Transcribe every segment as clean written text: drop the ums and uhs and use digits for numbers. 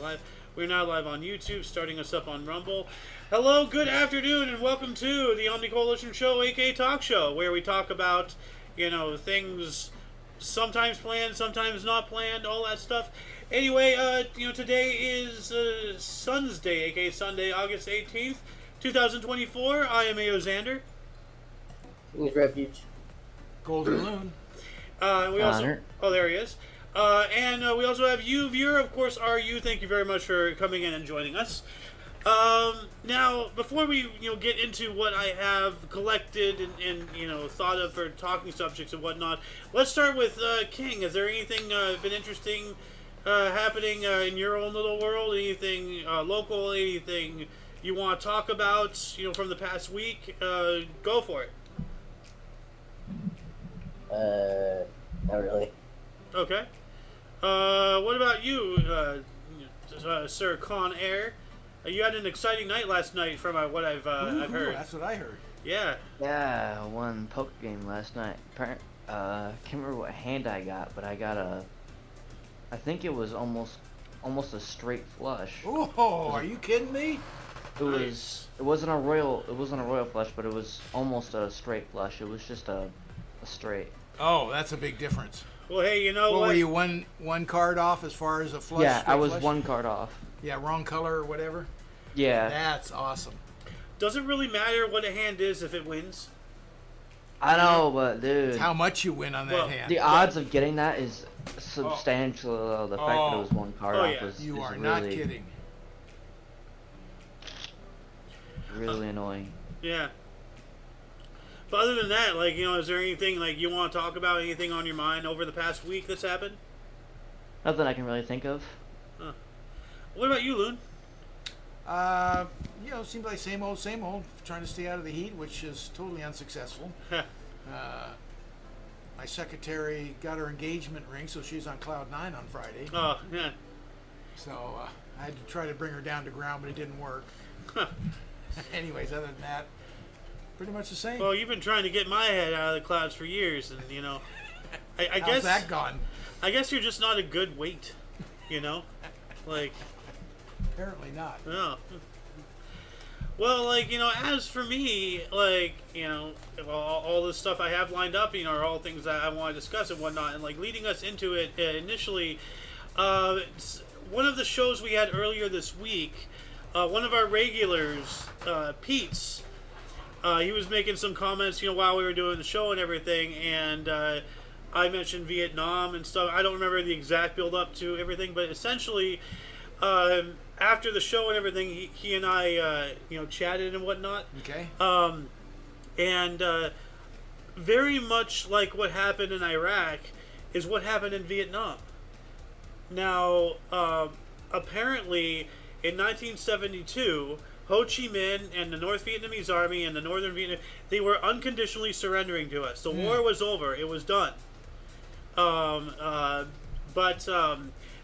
live. We're now live on YouTube, starting us up on Rumble. Hello, good afternoon, and welcome to the Omni Coalition Show, aka TOC Show, where we talk about, things sometimes planned, sometimes not planned, all that stuff. Anyway, today is Sun's Day, aka Sunday, August 18th, 2024. I am AO Xander. He's Refuge. Golden Loon. We also, oh, there he is. And we also have you, viewer, of course, are you. Thank you very much for coming in and joining us. Now, before we get into what I have collected and thought of for talking subjects and whatnot, let's start with King. Is there anything been interesting happening in your own little world? Anything local? Anything you want to talk about? From the past week? Go for it. Not really. Okay. What about you, Sir Con Air? You had an exciting night last night, from what I've heard. That's what I heard. Yeah. Yeah, I won poker game last night. Can't remember what hand I got, but I got I think it was almost a straight flush. Oh, are you kidding me? It wasn't a royal flush, but it was almost a straight flush. It was just a straight. Oh, that's a big difference. Well, hey, you know what? Were you one card off as far as a flush? Yeah, I was flush? one card off. Yeah, wrong color or whatever. Yeah. That's awesome. Does it really matter what a hand is if it wins? I know, but dude, It's how much you win on that hand. the odds of getting that is substantial. The fact that it was one card off yeah. is You are really, not kidding. really annoying. Yeah. But other than that, is there anything you want to talk about? Anything on your mind over the past week that's happened? Nothing I can really think of. Huh. What about you, Loon? Seems like same old, trying to stay out of the heat, which is totally unsuccessful. My secretary got her engagement ring, so she's on cloud 9 on Friday. Oh, yeah. So I had to try to bring her down to ground, but it didn't work. Anyways, other than that, pretty much the same. Well, you've been trying to get my head out of the clouds for years, and I How's guess that gone? I guess you're just not a good weight, Apparently not. No. Well, as for me, all the stuff I have lined up, are all things that I want to discuss and whatnot, and leading us into it initially, one of the shows we had earlier this week, one of our regulars, Pete's, he was making some comments, while we were doing the show and everything, and I mentioned Vietnam and stuff. I don't remember the exact build up to everything, but essentially, after the show and everything, he and I, chatted and whatnot. Okay. And very much like what happened in Iraq is what happened in Vietnam. Now, apparently, in 1972, Ho Chi Minh and the North Vietnamese Army and the Northern Vietnam, they were unconditionally surrendering to us. The war was over. It was done. But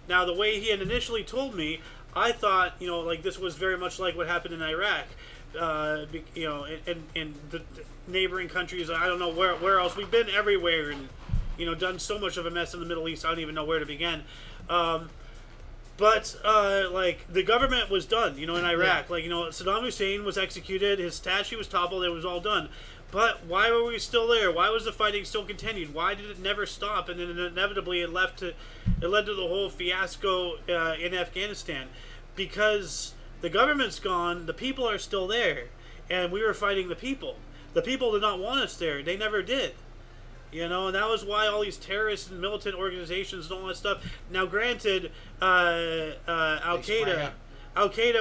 now the way he had initially told me, I thought, this was very much like what happened in Iraq, in the neighboring countries. I don't know where else. We've been everywhere and, done so much of a mess in the Middle East, I don't even know where to begin. But the government was done, in Iraq. Yeah. Saddam Hussein was executed, his statue was toppled, it was all done. But why were we still there? Why was the fighting still continued? Why did it never stop? And then inevitably it led to the whole fiasco in Afghanistan. Because the government's gone, the people are still there. And we were fighting the people. The people did not want us there. They never did. And that was why all these terrorist and militant organizations and all that stuff. Now, granted, Al-Qaeda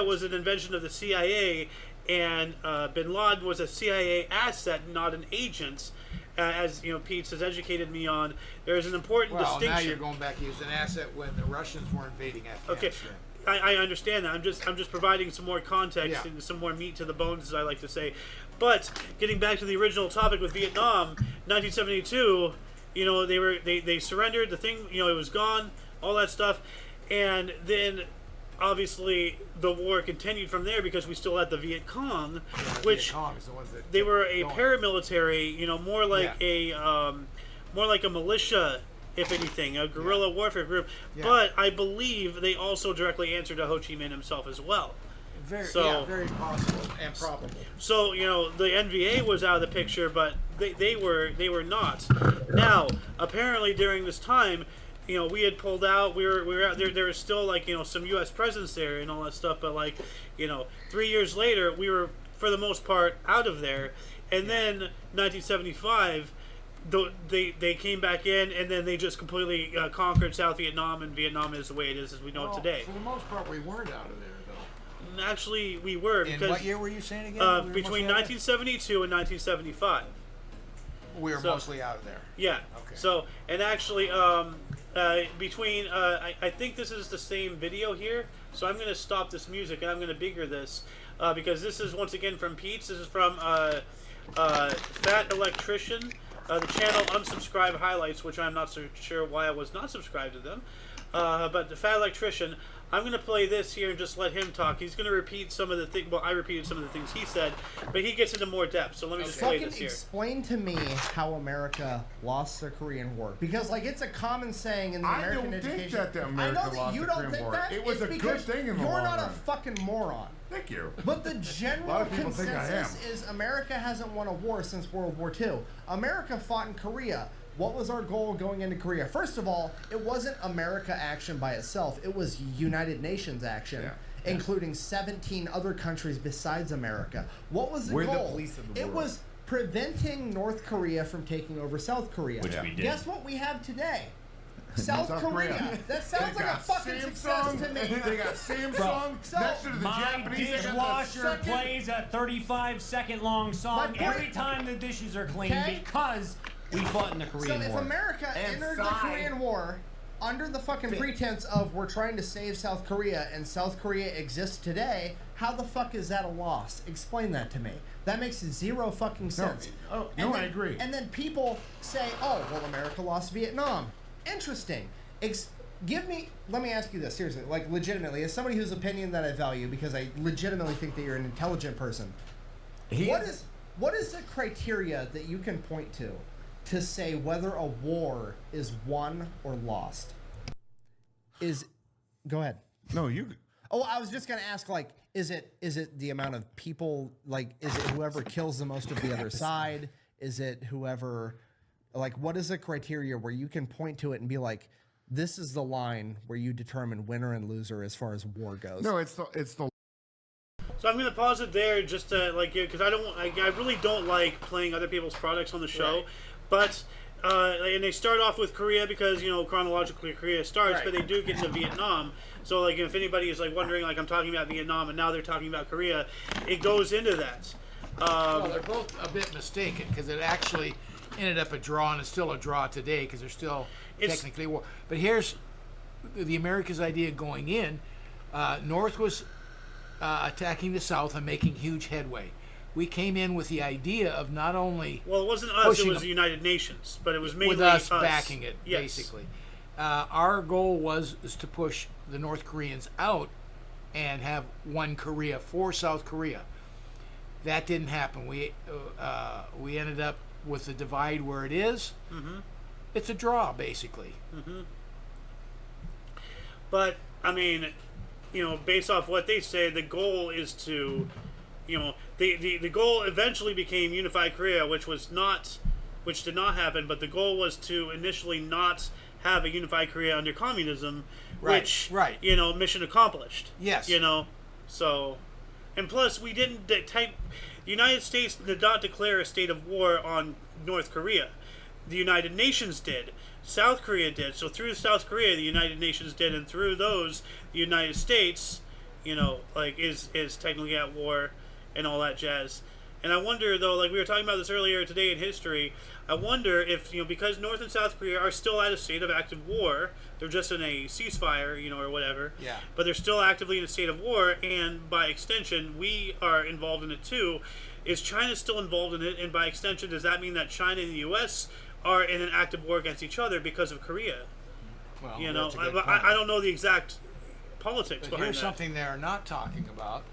was an invention of the CIA, and Bin Laden was a CIA asset, not an agent. As Pete has educated me on, there's an important distinction. Well, now you're going back. He was an asset when the Russians were invading Afghanistan. Okay. I understand that. I'm just providing some more context and some more meat to the bones, as I like to say. But getting back to the original topic with Vietnam, 1972, they surrendered. The thing, it was gone. All that stuff, and then obviously the war continued from there because we still had the Viet Cong, which Viet Cong is the ones that they were a paramilitary, more like a militia if anything, a guerrilla warfare group. Yeah. But I believe they also directly answered to Ho Chi Minh himself as well. Very possible and probable. So the NVA was out of the picture, but they were not. Now, apparently during this time, we had pulled out. We were out there. There was still some U.S. presence there and all that stuff. But 3 years later, we were for the most part out of there. And then 1975. They came back in, and then they just completely conquered South Vietnam, and Vietnam is the way it is as we know it today. For the most part, we weren't out of there, though. Actually, we were. In because, what year were you saying again? Between 1972 and 1975. We were mostly out of there. Yeah. Okay. So, and actually, between, I think this is the same video here, so I'm going to stop this music, and I'm going to bigger this, because this is, once again, from Pete's. This is from Fat Electrician. The channel Unsubscribe Highlights, which I'm not so sure why I was not subscribed to them. But the Fat Electrician, I'm going to play this here and just let him talk. He's going to repeat some of the things. Well, I repeated some of the things he said, but he gets into more depth. So let me just play this here. Explain to me how America lost the Korean War, because it's a common saying in the American education. I don't think that America lost the Korean War. It was a good thing in the long run. You're not a fucking moron. Thank you. But the general consensus is America hasn't won a war since World War II. America fought in Korea. What was our goal going into Korea? First of all, it wasn't America action by itself. It was United Nations action, including 17 other countries besides America. What was the goal? We're the police of the world. It was preventing North Korea from taking over South Korea. Which we did. Guess what we have today? South Korea. That sounds like a fucking success to me. They got Samsung next to the My Japanese. dishwasher plays a 35-second long song every time the dishes are cleaned because we fought in the Korean War. So if America entered the Korean War under the fucking pretense of we're trying to save South Korea and South Korea exists today, how the fuck is that a loss? Explain that to me. That makes zero fucking sense. I agree. And then people say, oh, well, America lost Vietnam. Interesting. Let me ask you this, seriously, legitimately, as somebody whose opinion that I value, because I legitimately think that you're an intelligent person, what is the criteria that you can point to say whether a war is won or lost? Go ahead. No, you. Oh, I was just gonna ask, is it the amount of people? Is it whoever kills the most of the other side? Is it whoever? What is the criteria where you can point to it and be like, this is the line where you determine winner and loser as far as war goes? No, it's the. So I'm going to pause it there just to because I really don't like playing other people's products on the show, Right. But and they start off with Korea because chronologically Korea starts, Right. but they do get into Vietnam. So if anybody is wondering I'm talking about Vietnam and now they're talking about Korea, it goes into that. Well, they're both a bit mistaken because it actually ended up a draw, and it's still a draw today because they're still technically war. But here's the America's idea going in. North was attacking the South and making huge headway. We came in with the idea of not only Well, it wasn't us; it was the United Nations, but it was mainly with us backing it, Yes. basically. Our goal is to push the North Koreans out and have one Korea for South Korea. That didn't happen. We ended up with the divide where it is. Mm-hmm. It's a draw, basically. Mm-hmm. But based off what they say, the goal is to, the goal eventually became unified Korea, which did not happen. But the goal was to initially not have a unified Korea under communism, which mission accomplished. Yes. So, and plus we didn't the United States did not declare a state of war on North Korea. The United Nations did. South Korea did. So through South Korea, the United Nations did, and through those, the United States, is technically at war and all that jazz. And I wonder, though, we were talking about this earlier today in history, I wonder if, because North and South Korea are still at a state of active war, they're just in a ceasefire, or whatever, Yeah. but they're still actively in a state of war, and by extension, we are involved in it too. Is China still involved in it? And by extension, does that mean that China and the U.S. are in an active war against each other because of Korea? Well, That's a good point. I don't know the exact politics But behind here's that. something they're not talking about.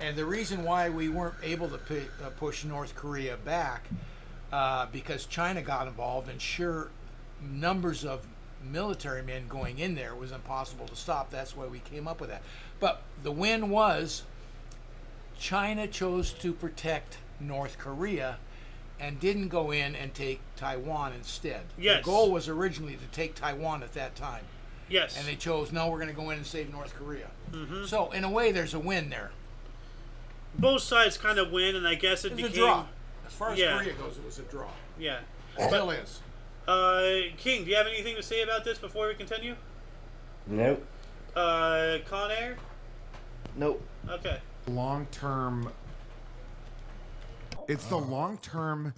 And the reason why we weren't able to push North Korea back, because China got involved, and sure numbers of military men going in there, it was impossible to stop. That's why we came up with that. But the win was China chose to protect North Korea and didn't go in and take Taiwan instead. Yes. The goal was originally to take Taiwan at that time. Yes. And they chose, no, we're going to go in and save North Korea. Mm-hmm. So, in a way, there's a win there. Both sides kind of win, and I guess it became... a draw. As far as Korea goes, it was a draw. Yeah. Still is. King, do you have anything to say about this before we continue? Nope. Con Air? Nope. Okay. Long-term... It's the long-term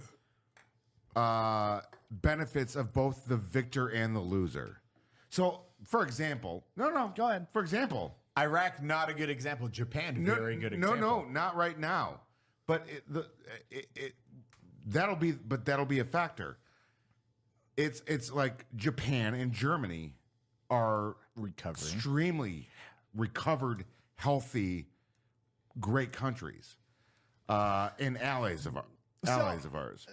benefits of both the victor and the loser. So, for example... No, go ahead. For example... Iraq, not a good example. Japan, very good example. No, not right now. But that'll be a factor. It's like Japan and Germany are recovering, extremely recovered, healthy, great countries, and allies of ours.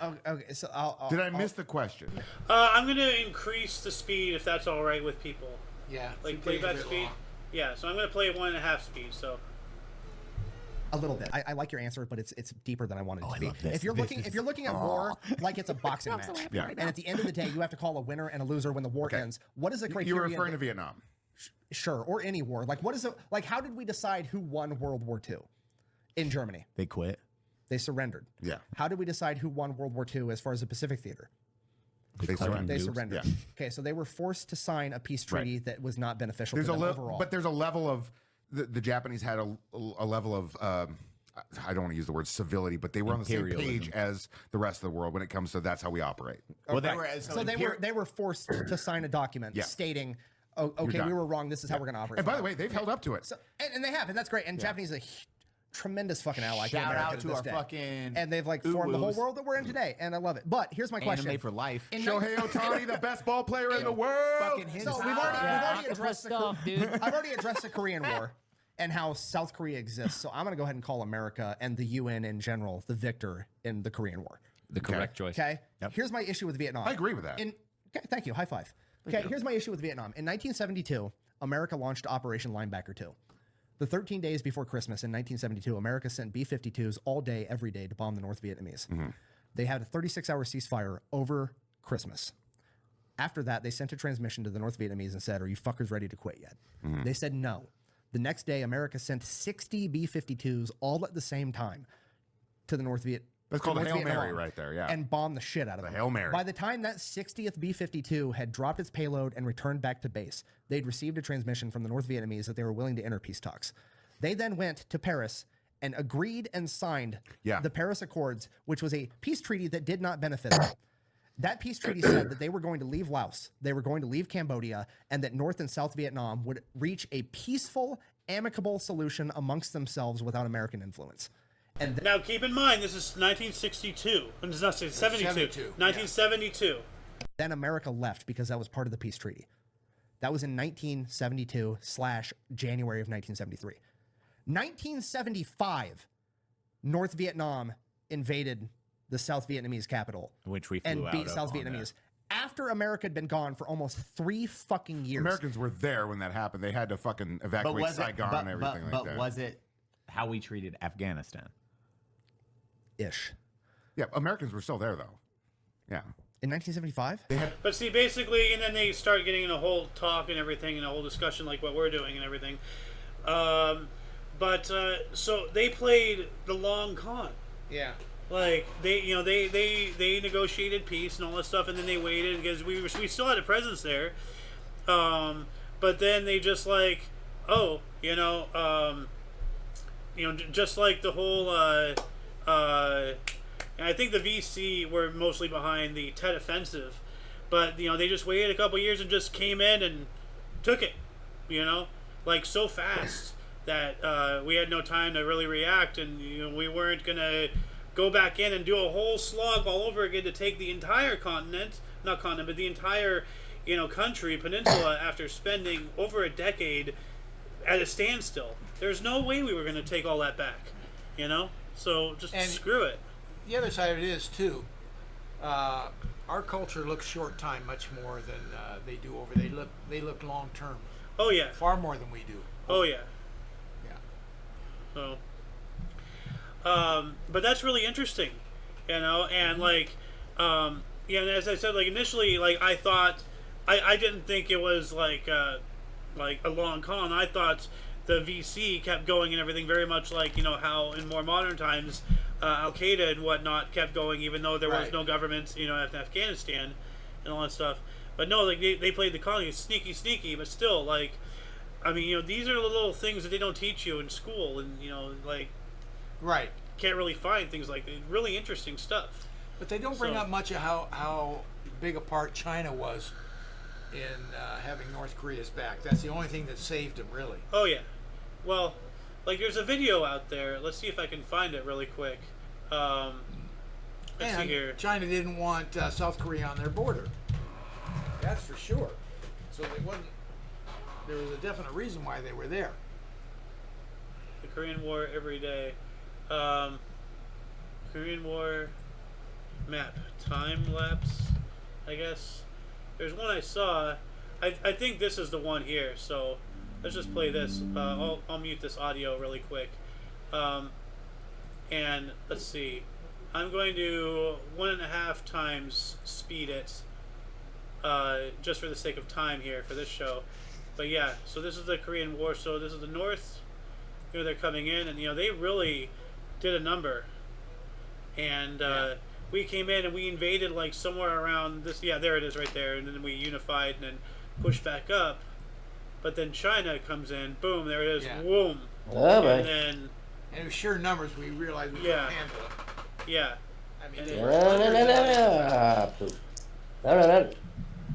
Okay, so Did I miss the question? I'm going to increase the speed if that's all right with people. Yeah. Like playback speed. Long. Yeah, so I'm going to play at 1.5 speed. So. A little bit. I like your answer, but it's deeper than I wanted it to be. love this. If you're looking at war like it's a boxing match, Yeah. and at the end of the day you have to call a winner and a loser when the war ends. What is the criteria? You were referring to Vietnam. Sure, or any war. Like what is it? Like how did we decide who won World War II in Germany? They quit. They surrendered. Yeah. How did we decide who won World War II as far as the Pacific Theater? They surrendered. They surrendered. Yeah. Okay, so they were forced to sign a peace treaty that was not beneficial to them overall. But there's a level of the Japanese had a level of I don't want to use the word civility, but they were on the same page as the rest of the world when it comes to that's how we operate. Well, they were forced to sign a document stating, "Oh, okay, we were wrong. This is how we're going to operate." And by the way, they've held up to it. So, and they have, and that's great. And Japanese is a tremendous fucking ally. Shout out to this our day. fucking and they've like formed the whole world that we're in today, and I love it. But here's my question: Anime for life. Shohei Ohtani, the best ball player in the world. So we've already addressed I've already addressed the Korean War and how South Korea exists. So I'm going to go ahead and call America and the UN in general the victor in the Korean War. The correct choice. Okay. Yep. Here's my issue with Vietnam. I agree with that. Okay, thank you. High five. Okay, here's my issue with Vietnam. In 1972, America launched Operation Linebacker 2. The 13 days before Christmas in 1972, America sent B-52s all day, every day to bomb the North Vietnamese. Mm-hmm. They had a 36-hour ceasefire over Christmas. After that, they sent a transmission to the North Vietnamese and said, "Are you fuckers ready to quit yet?" Mm-hmm. They said no. The next day, America sent 60 B-52s all at the same time to the North Vietnamese. That's called a Hail Mary right there, yeah. And bombed the shit out of them. Hail Mary. By the time that 60th B-52 had dropped its payload and returned back to base, they'd received a transmission from the North Vietnamese that they were willing to enter peace talks. They then went to Paris and agreed and signed the Paris Accords, which was a peace treaty that did not benefit them. That peace treaty said that they were going to leave Laos, they were going to leave Cambodia, and that North and South Vietnam would reach a peaceful, amicable solution amongst themselves without American influence. And now keep in mind, this is 1962. It's not 72. 1972. Then America left because that was part of the peace treaty. That was in 1972/January of 1973. 1975, North Vietnam invaded the South Vietnamese capital, which we flew and beat out South Vietnamese. After America had been gone for almost 3 fucking years. Americans were there when that happened. They had to fucking evacuate Saigon and everything like that. But was it how we treated Afghanistan? Ish. Yeah, Americans were still there though. Yeah. In 1975? But see, basically, and then they start getting in a whole talk and everything, and a whole discussion like what we're doing and everything. So they played the long con. Yeah. Like they negotiated peace and all that stuff, and then they waited because we still had a presence there. But then they just like, just like the whole. And I think the VC were mostly behind the Tet Offensive, but they just waited a couple years and just came in and took it, like so fast that we had no time to really react, and we weren't gonna go back in and do a whole slog all over again to take the entire but the entire country, peninsula, after spending over a decade at a standstill. There's no way we were gonna take all that back, So just screw it. The other side of it is too, Our culture looks short time much more than they do over. They look long term. Oh yeah. Far more than we do. Oh yeah. Yeah. So, but that's really interesting, and like, and as I said, like initially, like I thought, I didn't think it was like a long con. I thought the VC kept going and everything very much like how in more modern times Al Qaeda and whatnot kept going, even though there was no government in Afghanistan and all that stuff. But no, like they played the con, sneaky, but still, like, I mean, these are the little things that they don't teach you in school, and like, can't really find things like that. Really interesting stuff. But they don't bring up much of how big a part China was in having North Korea's back. That's the only thing that saved them, really. Oh yeah. Well, like there's a video out there. Let's see if I can find it really quick. Let's see here. China didn't want South Korea on their border. That's for sure. So they wasn't. There was a definite reason why they were there. The Korean War every day. Korean War map time lapse. I guess there's one I saw. I think this is the one here. So let's just play this. I'll mute this audio really quick. And let's see. I'm going to 1.5 times speed it. Just for the sake of time here for this show. But yeah, so this is the Korean War. So this is the North. They're coming in, and they really did a number. And we came in and we invaded like somewhere around this. Yeah, there it is right there. And then we unified and then pushed back up. But then China comes in. Boom, there it is. Yeah. Boom. Oh, and then. And it was sheer numbers. We realized we couldn't handle it. Yeah. I mean,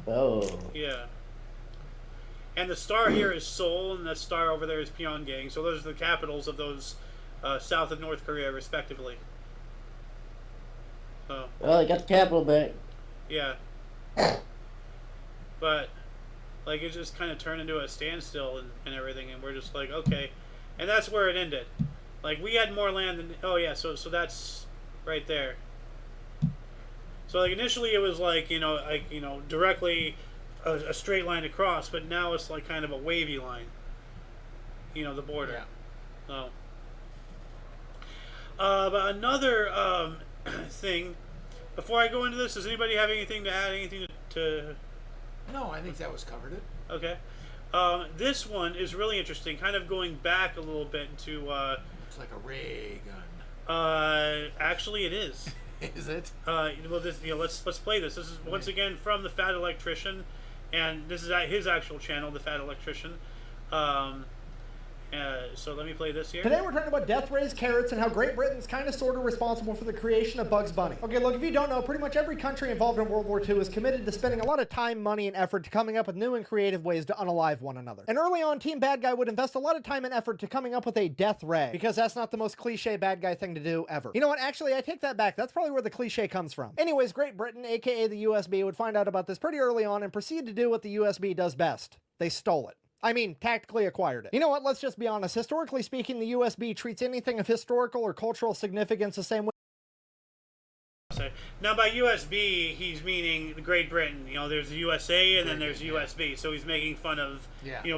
No. Oh. Yeah. And the star here is Seoul, and the star over there is Pyongyang. So those are the capitals of those South and North Korea, respectively. So. Well, they got the capital back. Yeah. But, like, it just kind of turned into a standstill and everything, and we're just like, okay. And that's where it ended. Like, we had more land than... Oh, yeah, so that's right there. So, like, initially it was like, directly a straight line across, but now it's like kind of a wavy line. The border. Yeah. So. But another thing, before I go into this, does anybody have anything to add? Anything to... No, I think that was covered it. Okay. This one is really interesting, kind of going back a little bit to... It's like a ray gun. Actually, it is. Is it? Well, this, let's play this. This is once again from the Fat Electrician, and this is at his actual channel, the Fat Electrician. So let me play this here. Today we're talking about death rays, carrots, and how Great Britain's kind of sort of responsible for the creation of Bugs Bunny. Okay, look, if you don't know, pretty much every country involved in World War II is committed to spending a lot of time, money, and effort to coming up with new and creative ways to unalive one another. And early on, Team Bad Guy would invest a lot of time and effort to coming up with a death ray, because that's not the most cliche bad guy thing to do ever. You know what, actually, I take that back. That's probably where the cliche comes from. Anyways, Great Britain, aka the USB, would find out about this pretty early on and proceed to do what the USB does best. They stole it. I mean, tactically acquired it. You know what, let's just be honest. Historically speaking, the USB treats anything of historical or cultural significance the same way. Now, by USB, he's meaning Great Britain. There's the USA and then there's USB. So he's making fun of,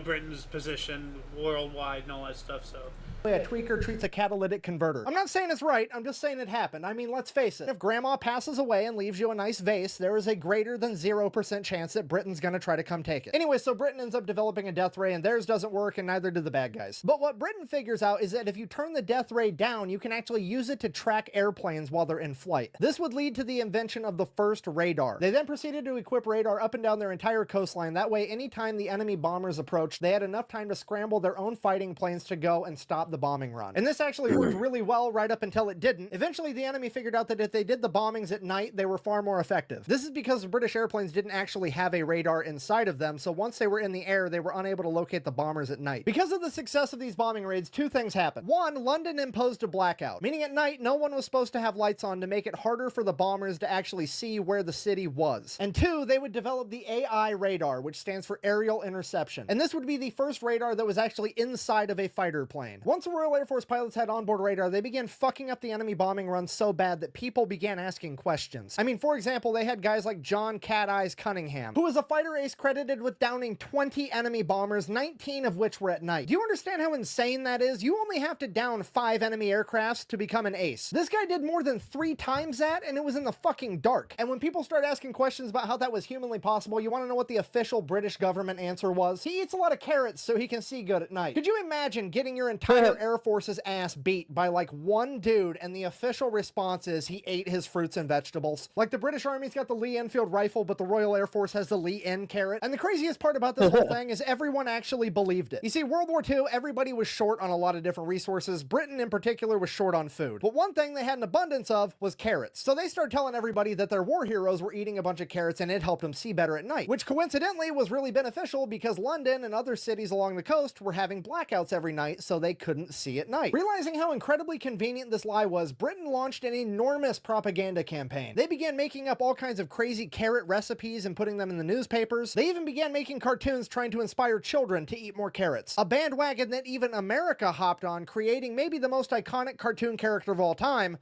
Britain's position worldwide and all that stuff, so... A tweaker treats a catalytic converter. I'm not saying it's right, I'm just saying it happened. I mean, let's face it. If grandma passes away and leaves you a nice vase, there is a greater than 0% chance that Britain's gonna try to come take it. Anyway, so Britain ends up developing a death ray, and theirs doesn't work, and neither do the bad guys. But what Britain figures out is that if you turn the death ray down, you can actually use it to track airplanes while they're in flight. This would lead to the invention of the first radar. They then proceeded to equip radar up and down their entire coastline. That way, anytime the enemy bombers approached, they had enough time to scramble their own fighting planes to go and stop the bombing run. And this actually worked really well right up until it didn't. Eventually, the enemy figured out that if they did the bombings at night, they were far more effective. This is because the British airplanes didn't actually have a radar inside of them, so once they were in the air, they were unable to locate the bombers at night. Because of the success of these bombing raids, two things happened. One, London imposed a blackout, meaning at night, no one was supposed to have lights on to make it harder for the bombers bombers to actually see where the city was. And 2, they would develop the AI radar, which stands for aerial interception. And this would be the first radar that was actually inside of a fighter plane. Once the Royal Air Force pilots had onboard radar, they began fucking up the enemy bombing runs so bad that people began asking questions. I mean, for example, they had guys like John Cat Eyes Cunningham, who was a fighter ace credited with downing 20 enemy bombers, 19 of which were at night. Do you understand how insane that is? You only have to down 5 enemy aircrafts to become an ace. This guy did more than 3 times that, and it was in the fucking dark. And when people start asking questions about how that was humanly possible, you want to know what the official British government answer was? He eats a lot of carrots so he can see good at night. Could you imagine getting your entire Air Force's ass beat by like one dude, and the official response is he ate his fruits and vegetables? Like the British Army's got the Lee Enfield rifle, but the Royal Air Force has the Lee N carrot. And the craziest part about this whole thing is everyone actually believed it. You see, World War II, everybody was short on a lot of different resources. Britain in particular was short on food. But one thing they had an abundance of was carrots. So they started telling everybody that their war heroes were eating a bunch of carrots and it helped them see better at night, which coincidentally was really beneficial because London and other cities along the coast were having blackouts every night, so they couldn't see at night. Realizing how incredibly convenient this lie was, Britain launched an enormous propaganda campaign. They began making up all kinds of crazy carrot recipes and putting them in the newspapers. They even began making cartoons trying to inspire children to eat more carrots. A bandwagon that even America hopped on, creating maybe the most iconic cartoon character of all time,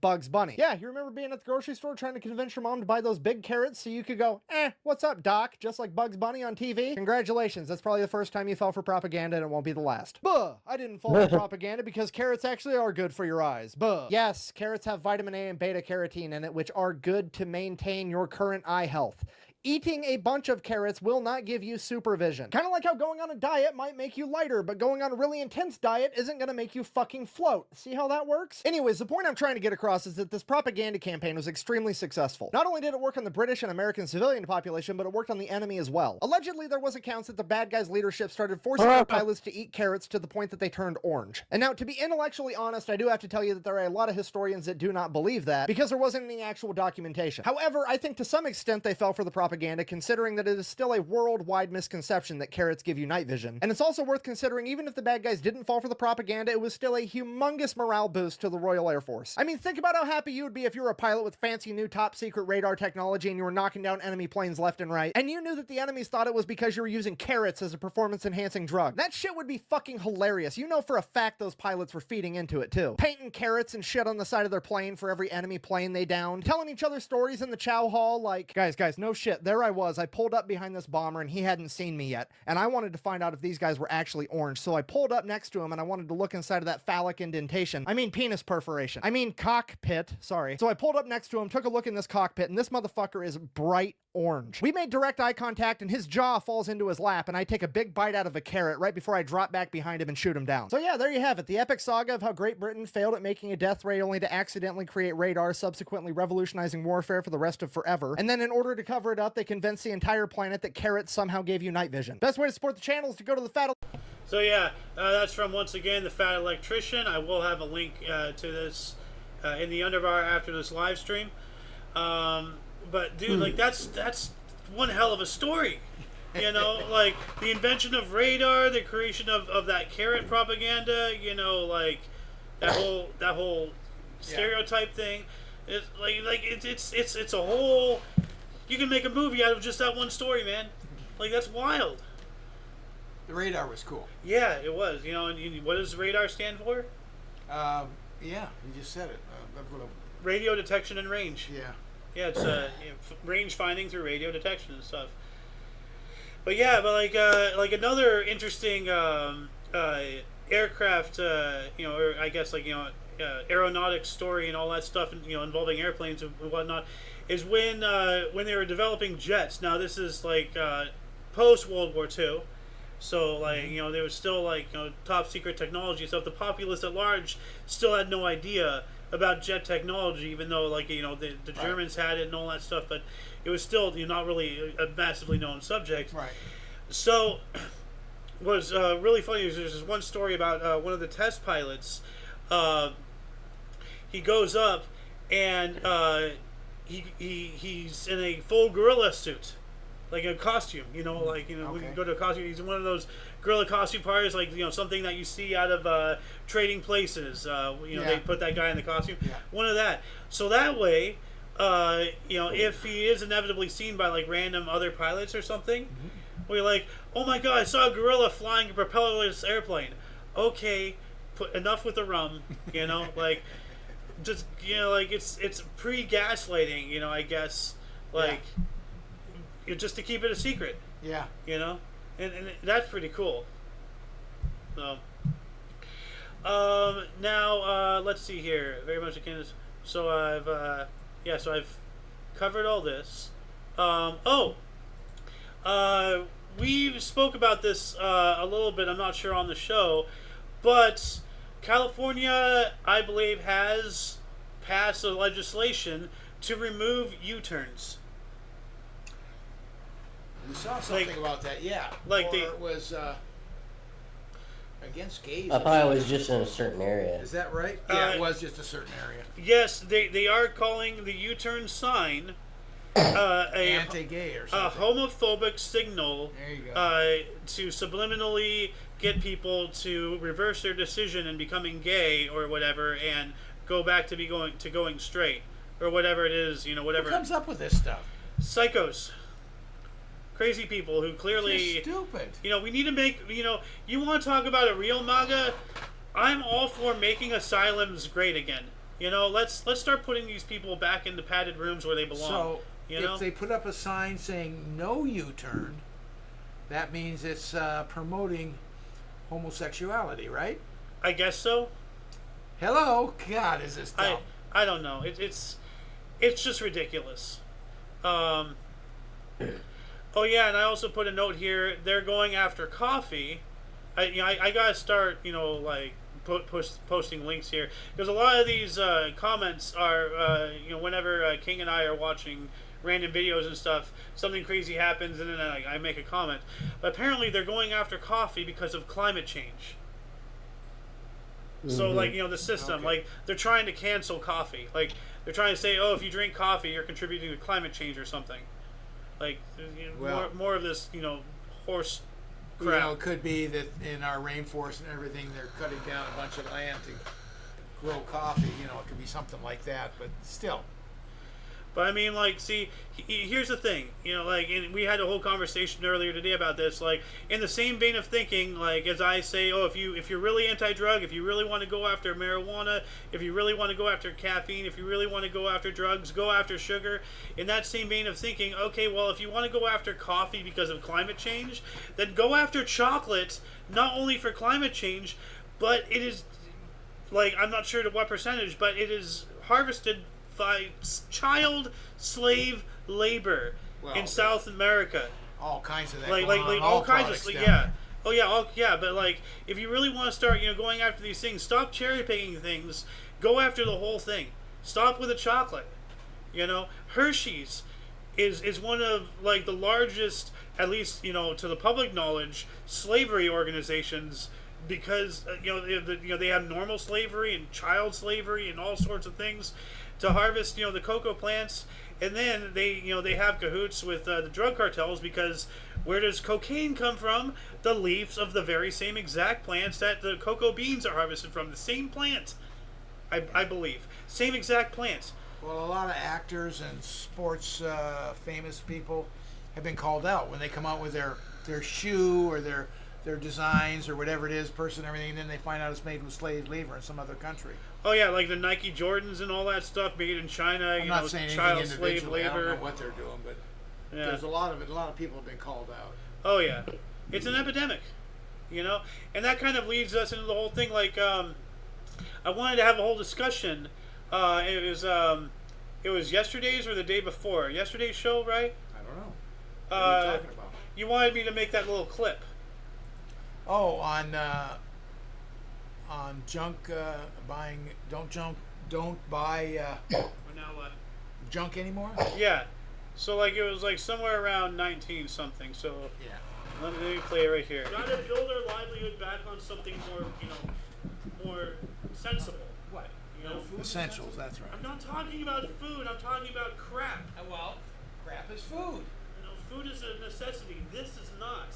Bugs Bunny. Yeah, you remember being at the grocery store trying to convince your mom to buy those big carrots so you could go, what's up, Doc? Just like Bugs Bunny on TV? Congratulations, that's probably the first time you fell for propaganda and it won't be the last. Buh! I didn't fall for propaganda because carrots actually are good for your eyes. Buh! Yes, carrots have vitamin A and beta carotene in it, which are good to maintain your current eye health. Eating a bunch of carrots will not give you supervision. Kind of like how going on a diet might make you lighter, but going on a really intense diet isn't going to make you fucking float. See how that works? Anyways, the point I'm trying to get across is that this propaganda campaign was extremely successful. Not only did it work on the British and American civilian population, but it worked on the enemy as well. Allegedly, there was accounts that the bad guys' leadership started forcing their pilots to eat carrots to the point that they turned orange. And now, to be intellectually honest, I do have to tell you that there are a lot of historians that do not believe that because there wasn't any actual documentation. However, I think to some extent they fell for the propaganda, considering that it is still a worldwide misconception that carrots give you night vision. And it's also worth considering, even if the bad guys didn't fall for the propaganda, it was still a humongous morale boost to the Royal Air Force. I mean, think about how happy you would be if you were a pilot with fancy new top secret radar technology and you were knocking down enemy planes left and right, and you knew that the enemies thought it was because you were using carrots as a performance enhancing drug. That shit would be fucking hilarious. You know for a fact those pilots were feeding into it too. Painting carrots and shit on the side of their plane for every enemy plane they downed. Telling each other stories in the chow hall like, guys, no shit, there I was. I pulled up behind this bomber and he hadn't seen me yet, and I wanted to find out if these guys were actually orange, so I pulled up next to him and I wanted to look inside of that phallic indentation. I mean penis perforation. I mean cockpit, sorry. So I pulled up next to him, took a look in this cockpit, and this motherfucker is bright orange. We made direct eye contact and his jaw falls into his lap and I take a big bite out of a carrot right before I drop back behind him and shoot him down. So yeah, there you have it. The epic saga of how Great Britain failed at making a death ray only to accidentally create radar, subsequently revolutionizing warfare for the rest of forever. And then in order to cover it up, they convinced the entire planet that carrots somehow gave you night vision. Best way to support the channel is to go to the Fat... So yeah, that's from, once again, the Fat Electrician. I will have a link to this in the underbar after this live stream. But dude, like that's one hell of a story. You know, like the invention of radar, the creation of that carrot propaganda, you know, like that whole stereotype thing. It's it's a whole, you can make a movie out of just that one story, man. Like that's wild. The radar was cool. Yeah, it was. You know, and what does radar stand for? Yeah, you just said it. Radio detection and range. Yeah. Yeah, it's range finding through radio detection and stuff. But yeah, but like another interesting aircraft, you know, or I guess like, you know, aeronautics story and all that stuff, and you know, involving airplanes and whatnot, is when they were developing jets. Now this is like post World War II. So, like, you know, there was still, like, you know, top secret technology and stuff. The populace at large still had no idea about jet technology, even though, like, you know, the Germans had it and all that stuff, but it was still, you know, not really a massively known subject. Right. So, what was really funny is there's this one story about one of the test pilots. He goes up and he's in a full gorilla suit. Like a costume, you know, like, you know, okay. We can go to a costume. He's one of those gorilla costume parties, like, you know, something that you see out of Trading Places. You know, they put that guy in the costume. Yeah. One of that. So that way, if he is inevitably seen by like random other pilots or something, we're like, oh my god, I saw a gorilla flying a propellerless airplane. Okay, enough with the rum, like, just like it's pre-gaslighting, I guess, like, just to keep it a secret. Yeah. And that's pretty cool. So, now let's see here. Very much akin. So I've covered all this. We spoke about this a little bit. I'm not sure on the show, but California, I believe, has passed a legislation to remove U-turns. We saw something about that, yeah. It was against gays. I thought it was just in a certain area. Is that right? Yeah, it was just a certain area. Yes, they are calling the U-turn sign anti-gay or something. A homophobic signal. There you go. To subliminally get people to reverse their decision in becoming gay or whatever, and go back to going straight or whatever it is. Whatever. Who comes up with this stuff? Psychos. Crazy people who clearly Just stupid. We need to make you want to talk about a real MAGA. I'm all for making asylums great again. Let's start putting these people back into padded rooms where they belong. So if they put up a sign saying no U-turn, that means it's promoting homosexuality, right? I guess so. Hello, God, is this dumb? I don't know. It's just ridiculous. Oh yeah, and I also put a note here. They're going after coffee. I gotta start, like posting links here, because a lot of these comments are, whenever King and I are watching random videos and stuff, something crazy happens, and then I make a comment. But apparently, they're going after coffee because of climate change. So, like, the system, like, they're trying to cancel coffee. Like, they're trying to say, oh, if you drink coffee, you're contributing to climate change or something. Like, more of this, horse crap. It could be that in our rainforest and everything, they're cutting down a bunch of land to grow coffee. It could be something like that, but still. But I mean, like, see, here's the thing, and we had a whole conversation earlier today about this. Like, in the same vein of thinking, like, as I say, oh, if you're really anti-drug, if you really want to go after marijuana, if you really want to go after caffeine, if you really want to go after drugs, go after sugar. In that same vein of thinking, okay, well, if you want to go after coffee because of climate change, then go after chocolate, not only for climate change, but it is, like, I'm not sure to what percentage, but it is harvested by child slave labor in South America. All kinds of that. Like all kinds of but like, if you really want to start, going after these things, stop cherry picking things. Go after the whole thing. Stop with the chocolate. Hershey's is one of, like, the largest, at least to the public knowledge, slavery organizations, because they have normal slavery and child slavery and all sorts of things to harvest the cocoa plants, and then they have cahoots with the drug cartels, because where does cocaine come from? The leaves of the very same exact plants that the cocoa beans are harvested from. The same plant, I believe, same exact plant. Well, a lot of actors and sports famous people have been called out when they come out with their shoe or their designs or whatever it is, person, everything, and then they find out it's made with slave labor in some other country. Oh yeah, like the Nike Jordans and all that stuff made in China. I'm not saying child slave labor. I don't know what they're doing, but there's a lot of it. A lot of people have been called out. Oh yeah, it's an epidemic, and that kind of leads us into the whole thing. Like, I wanted to have a whole discussion. It was yesterday's or the day before. Yesterday's show, right? I don't know. What are you talking about? You wanted me to make that little clip. Oh, on junk buying. Don't buy junk anymore. Yeah. So like it was like somewhere around 19 something. So yeah. Let me play it right here. Got to build our livelihood back on something more, more sensible. What? Essentials. That's right. I'm not talking about food. I'm talking about crap. Well, crap is food. Food is a necessity. This is not.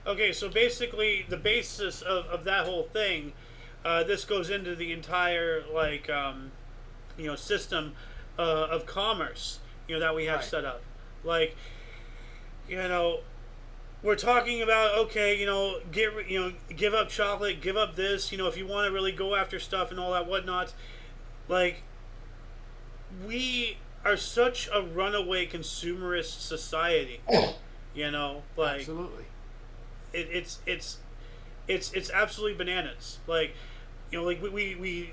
Okay, so basically the basis of that whole thing, this goes into the entire system of commerce, that we have set up. Like, we're talking about, okay, give up chocolate, give up this, if you want to really go after stuff and all that whatnot. Like, we are such a runaway consumerist society, like Absolutely. it's absolutely bananas. Like, like we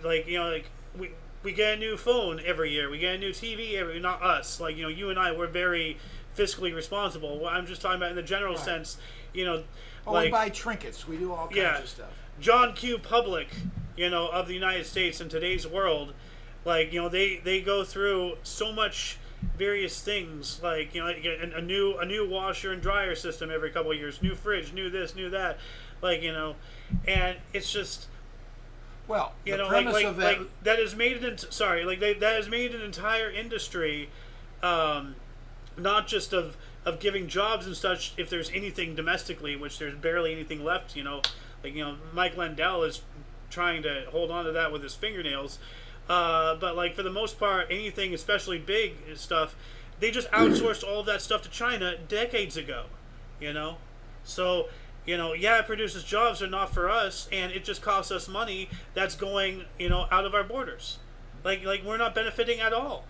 get a new phone every year, we get a new TV not us, like, you and I, we're very fiscally responsible. Well, I'm just talking about in the general sense, we buy trinkets, we do all kinds of stuff. John Q. Public, of the United States in today's world, like, they go through so much various things, like, a new washer and dryer system every couple of years, new fridge, new this, new that, like, and it's just, well, the premise of that, that has made it that has made an entire industry, not just of giving jobs and such, if there's anything domestically, which there's barely anything left, like, Mike Lindell is trying to hold on to that with his fingernails. But, like, for the most part, anything, especially big stuff, they just outsourced all of that stuff to China decades ago, So, it produces jobs, but not for us, and it just costs us money that's going, out of our borders. Like we're not benefiting at all.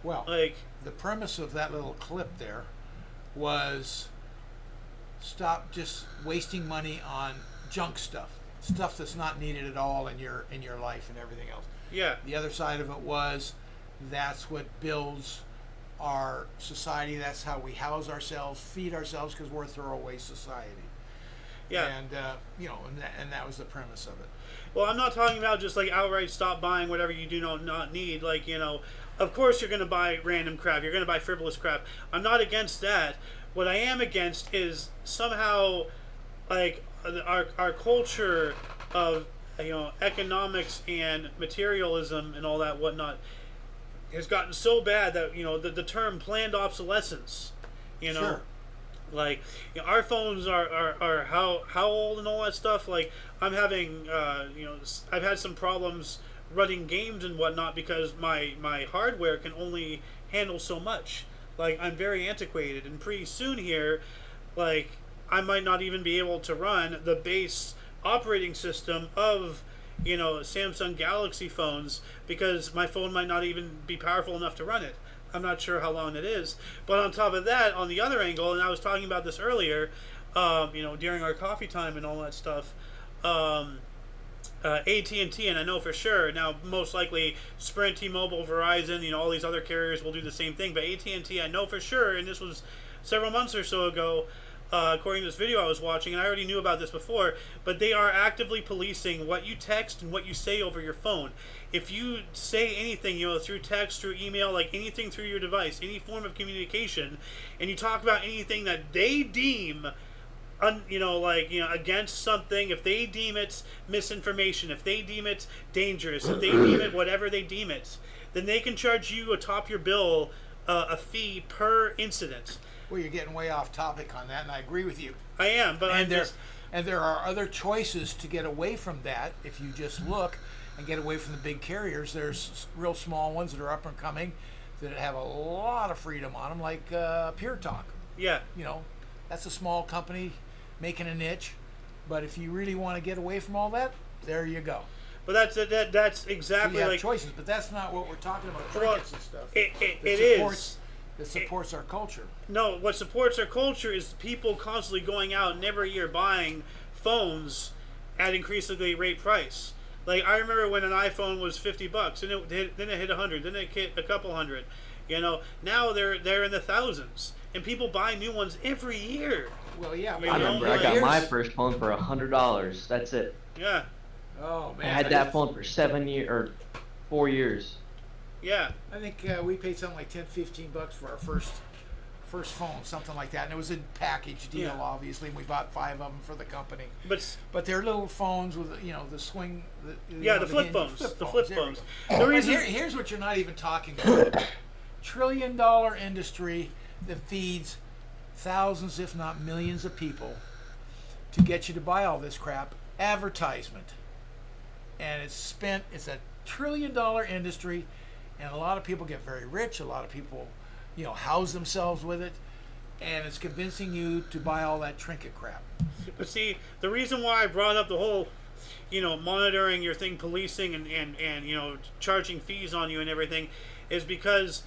Well, like, the premise of that little clip there was stop just wasting money on junk stuff that's not needed at all in your life and everything else. Yeah. The other side of it was that's what builds our society. That's how we house ourselves, feed ourselves, because we're a throwaway society. Yeah. And and that was the premise of it. Well, I'm not talking about just like outright stop buying whatever you do not need. Like, of course you're going to buy random crap. You're going to buy frivolous crap. I'm not against that. What I am against is somehow, like, our culture of economics and materialism and all that whatnot has gotten so bad that the term planned obsolescence, Sure. like, our phones are how old and all that stuff. Like, I'm having I've had some problems running games and whatnot because my hardware can only handle so much. Like, I'm very antiquated, and pretty soon here, like, I might not even be able to run the base operating system of Samsung Galaxy phones because my phone might not even be powerful enough to run it. I'm not sure how long it is. But on top of that, on the other angle, and I was talking about this earlier, during our coffee time and all that stuff, AT&T, and I know for sure now, most likely Sprint, T-Mobile, Verizon, all these other carriers will do the same thing. But AT&T, I know for sure, and this was several months or so ago, according to this video I was watching, and I already knew about this before, but they are actively policing what you text and what you say over your phone. If you say anything, through text, through email, like anything through your device, any form of communication, and you talk about anything that they deem, against something, if they deem it misinformation, if they deem it dangerous, if they deem it whatever they deem it, then they can charge you atop your bill a fee per incident. Well, you're getting way off topic on that, and I agree with you. I am, but and there are other choices to get away from that. If you just look and get away from the big carriers, there's real small ones that are up and coming that have a lot of freedom on them, like Pure Talk. Yeah. That's a small company making a niche, but if you really want to get away from all that, there you go. But that's exactly, so you have like choices, but that's not what we're talking about. Trinkets and stuff. It supports our culture. No, what supports our culture is people constantly going out and every year buying phones at increasingly rate price. Like, I remember when an iPhone was $50, and then it hit 100, then it hit a couple hundred. Now they're in the thousands, and people buy new ones every year. Well, yeah. I remember I got my first phone for $100. That's it. Yeah. Oh man. I had that phone for 4 years. Yeah. I think we paid something like $10-15 for our first phone, something like that, and it was a package deal, obviously. And we bought 5 of them for the company. But they're little phones with the swing. The flip phones. The flip phones. The reason here's what you're not even talking about: $1 trillion industry that feeds thousands, if not millions, of people to get you to buy all this crap. Advertisement, and it's a $1 trillion industry. And a lot of people get very rich. A lot of people, house themselves with it. And it's convincing you to buy all that trinket crap. But see, the reason why I brought up the whole, monitoring your thing, policing and charging fees on you and everything, is because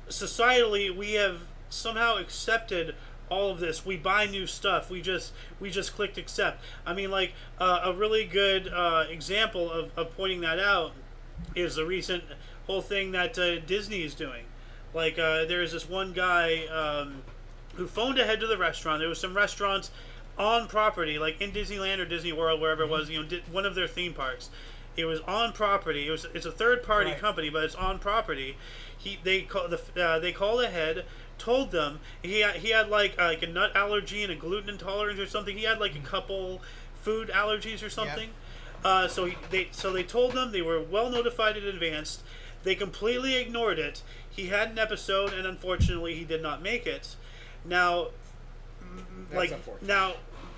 societally we have somehow accepted all of this. We buy new stuff. We just clicked accept. I mean, like a really good example of pointing that out is the recent whole thing that Disney is doing. Like there's this one guy who phoned ahead to the restaurant. There was some restaurants on property, like in Disneyland or Disney World, wherever it was, one of their theme parks. It was on property. It's a third party company, but it's on property. They called ahead, told them he had like a nut allergy and a gluten intolerance or something. He had like a couple food allergies or something. Yep. So they told them, they were well notified in advance. They completely ignored it. He had an episode, and unfortunately, he did not make it. Now,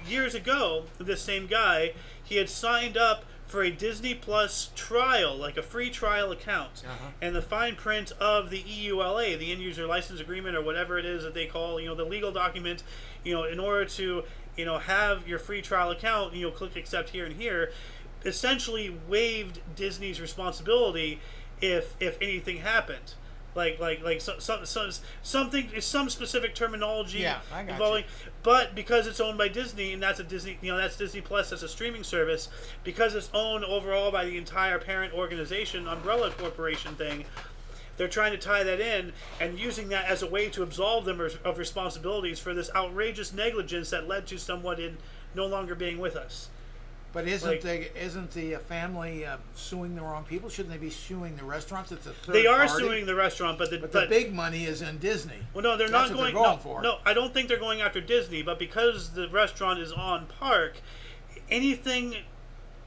years ago, this same guy, he had signed up for a Disney Plus trial, like a free trial account. And the fine print of the EULA, the End User License Agreement, or whatever it is that they call, the legal document, in order to, have your free trial account, click accept here and here, essentially waived Disney's responsibility if anything happened. Some specific terminology involving, but because it's owned by Disney, and that's a Disney, that's Disney Plus, that's a streaming service, because it's owned overall by the entire parent organization, umbrella corporation thing, they're trying to tie that in and using that as a way to absolve them of responsibilities for this outrageous negligence that led to someone in no longer being with us. But isn't the family suing the wrong people? Shouldn't they be suing the restaurants? It's a third They are party. suing the restaurant, but the big money is in Disney. Well, no, they're That's not what going. they're for. No, I don't think they're going after Disney. But because the restaurant is on park, anything,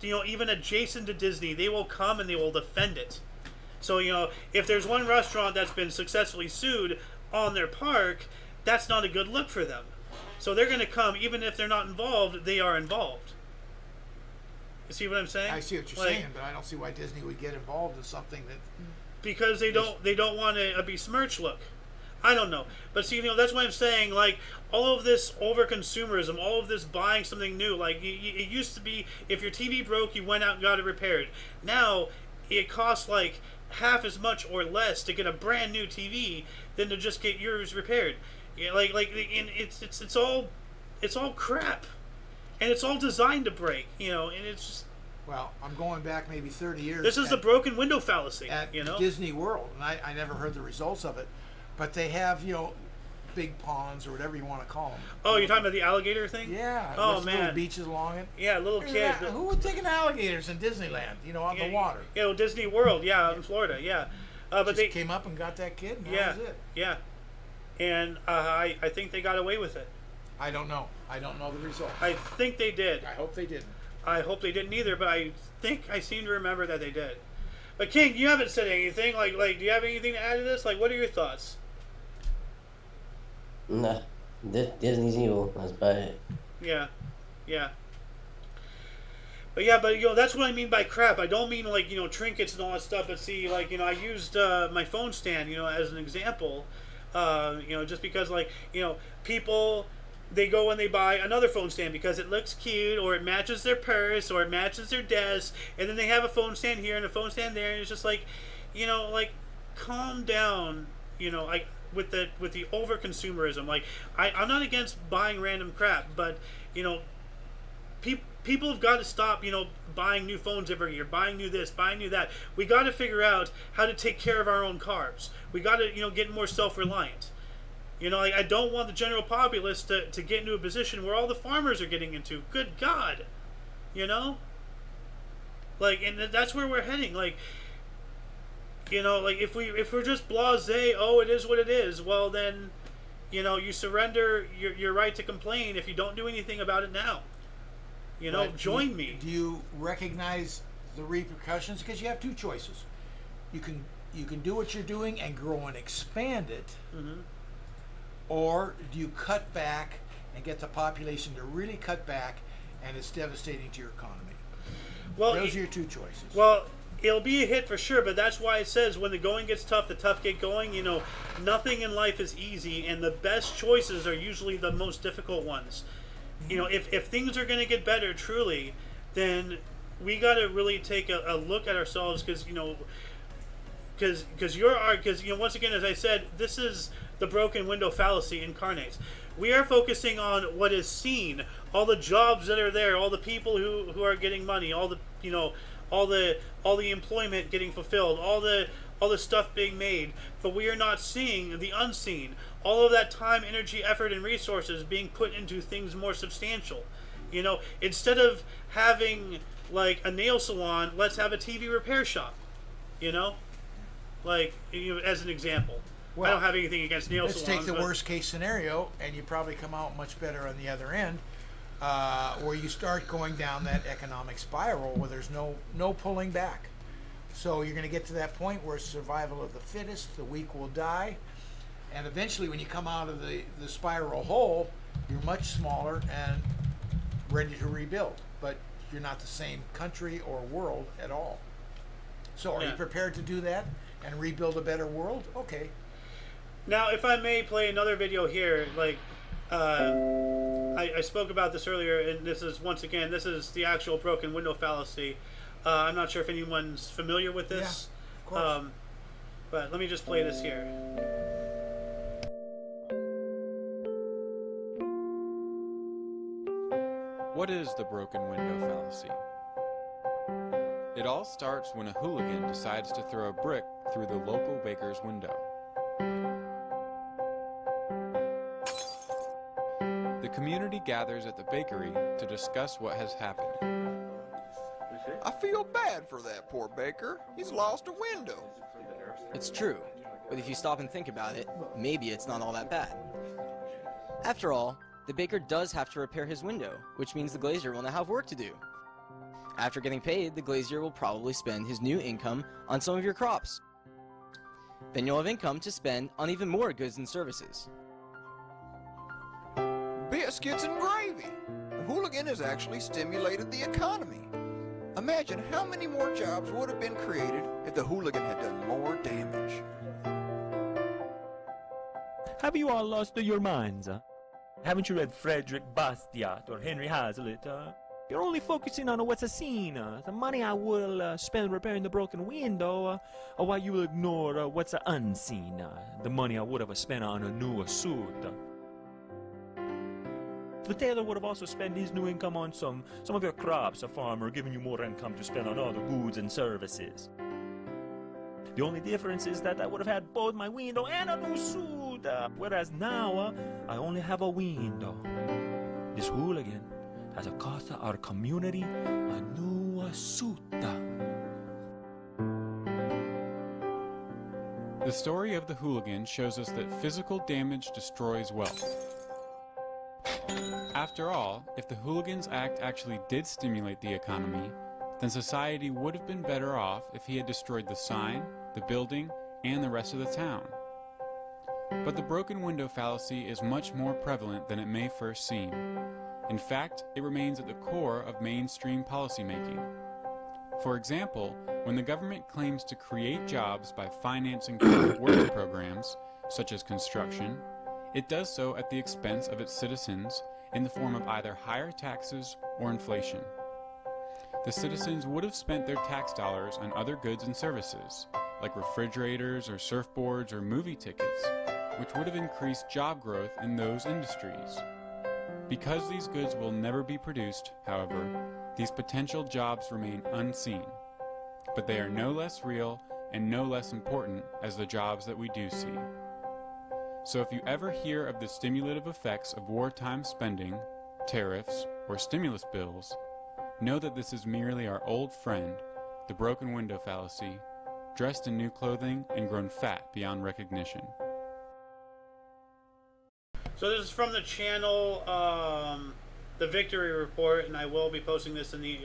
even adjacent to Disney, they will come and they will defend it. So if there's one restaurant that's been successfully sued on their park, that's not a good look for them. So they're going to come, even if they're not involved. They are involved. You see what I'm saying? I see what you're saying, but I don't see why Disney would get involved in something that. Because they don't want a besmirched look. I don't know, but see, that's why I'm saying, like, all of this over consumerism, all of this buying something new. Like it used to be, if your TV broke, you went out and got it repaired. Now it costs like half as much or less to get a brand new TV than to just get yours repaired. And it's all crap. And it's all designed to break, and it's just... Well, I'm going back maybe 30 years. This is the broken window fallacy, at Disney World, and I never heard the results of it, but they have, big ponds or whatever you want to call them. Oh, you're talking about the alligator thing? Yeah. Oh, with man. Little beaches along it. Yeah, little kid. Who would think of alligators in Disneyland, on the water? Yeah, well, Disney World, in Florida, yeah. But they came up and got that kid, and that was it. Yeah. And I think they got away with it. I don't know. I don't know the result. I think they did. I hope they didn't. I hope they didn't either, but I think I seem to remember that they did. But King, you haven't said anything. Like, do you have anything to add to this? Like, what are your thoughts? Nah, Disney's evil. That's about it. Yeah. But that's what I mean by crap. I don't mean like trinkets and all that stuff. But see, like I used my phone stand as an example. Just because people. They go and they buy another phone stand because it looks cute, or it matches their purse, or it matches their desk, and then they have a phone stand here and a phone stand there, and it's just like, calm down, with the over consumerism. Like, I'm not against buying random crap, but people have got to stop, buying new phones every year, buying new this, buying new that. We got to figure out how to take care of our own cars. We got to, get more self-reliant. I don't want the general populace to get into a position where all the farmers are getting into. Good God. And that's where we're heading. If we're just blasé, it is what it is, well then, you surrender your right to complain if you don't do anything about it now. Join me. Do you recognize the repercussions? Because you have two choices. You can do what you're doing and grow and expand it. Mm-hmm. Or do you cut back and get the population to really cut back, and it's devastating to your economy? Well, those are your two choices. Well, it'll be a hit for sure, but that's why it says when the going gets tough, the tough get going. You know, nothing in life is easy, and the best choices are usually the most difficult ones. You know, if things are going to get better truly, then we got to really take a look at ourselves, because, you know, because you know, once again, as I said, this is the broken window fallacy incarnate. We are focusing on what is seen, all the jobs that are there, all the people who are getting money, all the, you know, all the employment getting fulfilled, all the stuff being made, but we are not seeing the unseen. All of that time, energy, effort, and resources being put into things more substantial. You know, instead of having like a nail salon, let's have a TV repair shop. You know, like, you know, as an example. Well, I don't have anything against nail salons. Let's take the worst case scenario, and you probably come out much better on the other end, where you start going down that economic spiral where there's no pulling back. So you're going to get to that point where survival of the fittest, the weak will die, and eventually when you come out of the spiral hole, you're much smaller and ready to rebuild, but you're not the same country or world at all. So are you prepared to do that and rebuild a better world? Okay. Now, if I may play another video here, like, I spoke about this earlier, and this is, once again, this is the actual broken window fallacy. I'm not sure if anyone's familiar with this. Yeah, of course. But let me just play this here. What is the broken window fallacy? It all starts when a hooligan decides to throw a brick through the local baker's window. The community gathers at the bakery to discuss what has happened. I feel bad for that poor baker. He's lost a window. It's true, but if you stop and think about it, maybe it's not all that bad. After all, the baker does have to repair his window, which means the glazier will now have work to do. After getting paid, the glazier will probably spend his new income on some of your crops. Then you'll have income to spend on even more goods and services. Biscuits and gravy. The hooligan has actually stimulated the economy. Imagine how many more jobs would have been created if the hooligan had done more damage. Have you all lost your minds? Haven't you read Frederick Bastiat or Henry Hazlitt? You're only focusing on what's seen, the money I will spend repairing the broken window, while you will ignore what's unseen, the money I would have spent on a new suit. The tailor would have also spent his new income on some of your crops, a farmer giving you more income to spend on other goods and services. The only difference is that I would have had both my window and a new suit, whereas now I only have a window. This hooligan has cost our community a new suit. The story of the hooligan shows us that physical damage destroys wealth. After all, if the hooligan's act actually did stimulate the economy, then society would have been better off if he had destroyed the sign, the building, and the rest of the town. But the broken window fallacy is much more prevalent than it may first seem. In fact, it remains at the core of mainstream policymaking. For example, when the government claims to create jobs by financing public works programs, such as construction, it does so at the expense of its citizens in the form of either higher taxes or inflation. The citizens would have spent their tax dollars on other goods and services, like refrigerators or surfboards or movie tickets, which would have increased job growth in those industries. Because these goods will never be produced, however, these potential jobs remain unseen, but they are no less real and no less important as the jobs that we do see. So if you ever hear of the stimulative effects of wartime spending, tariffs, or stimulus bills, know that this is merely our old friend, the broken window fallacy, dressed in new clothing and grown fat beyond recognition. So this is from the channel, the Victory Report, and I will be posting this in the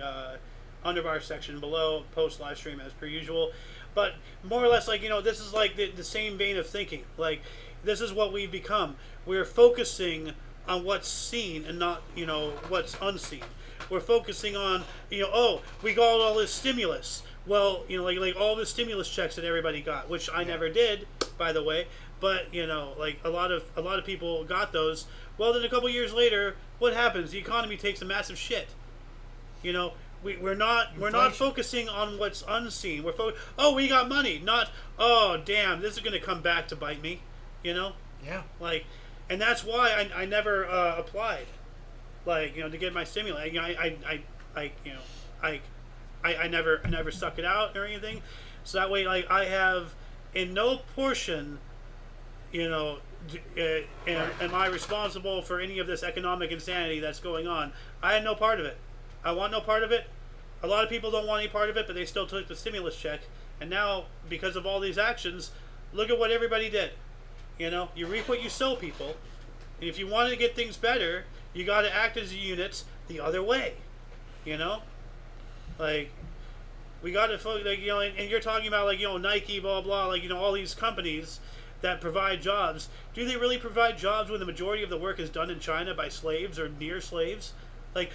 underbar section below, post live stream as per usual. But more or less, like, you know, this is like the same vein of thinking. Like, this is what we've become. We're focusing on what's seen and not, you know, what's unseen. We're focusing on, you know, oh, we got all this stimulus. Well, like all the stimulus checks that everybody got, which I never did, by the way. But like a lot of people got those. Well, then a couple years later, what happens? The economy takes a massive shit. We're not focusing on what's unseen. We're oh, we got money, not oh damn, this is gonna come back to bite me. Yeah. Like, and that's why I never applied. Like, to get my stimulus. I never suck it out or anything. So that way, like, I have in no portion, am I responsible for any of this economic insanity that's going on? I had no part of it. I want no part of it. A lot of people don't want any part of it, but they still took the stimulus check. And now, because of all these actions, look at what everybody did. You reap what you sow, people. And if you want to get things better, you got to act as a unit the other way. Like, we got to focus, like, and you're talking about, like, Nike, blah, blah, like, all these companies that provide jobs. Do they really provide jobs when the majority of the work is done in China by slaves or near slaves? Like,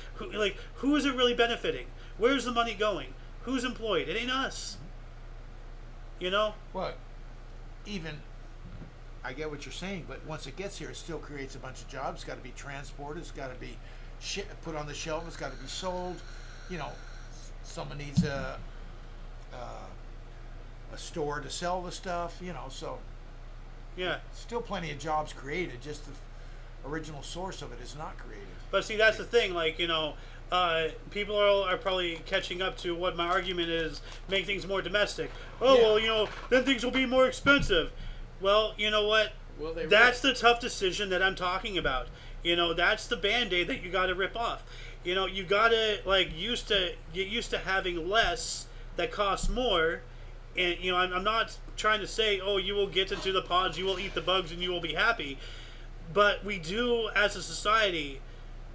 who is it really benefiting? Where's the money going? Who's employed? It ain't us. Well, even, I get what you're saying, but once it gets here, it still creates a bunch of jobs. It's got to be transported. It's got to be put on the shelf. It's got to be sold. Someone needs a store to sell the stuff. So yeah, still plenty of jobs created. Just the original source of it is not created. But see, that's the thing. Like, people are probably catching up to what my argument is. Make things more domestic. Oh, well, then things will be more expensive. Well, you know what? That's the tough decision that I'm talking about. That's the Band-Aid that you got to rip off. You got to, like, get used to having less that costs more. And, I'm not trying to say, oh, you will get into the pods, you will eat the bugs, and you will be happy. But we do, as a society,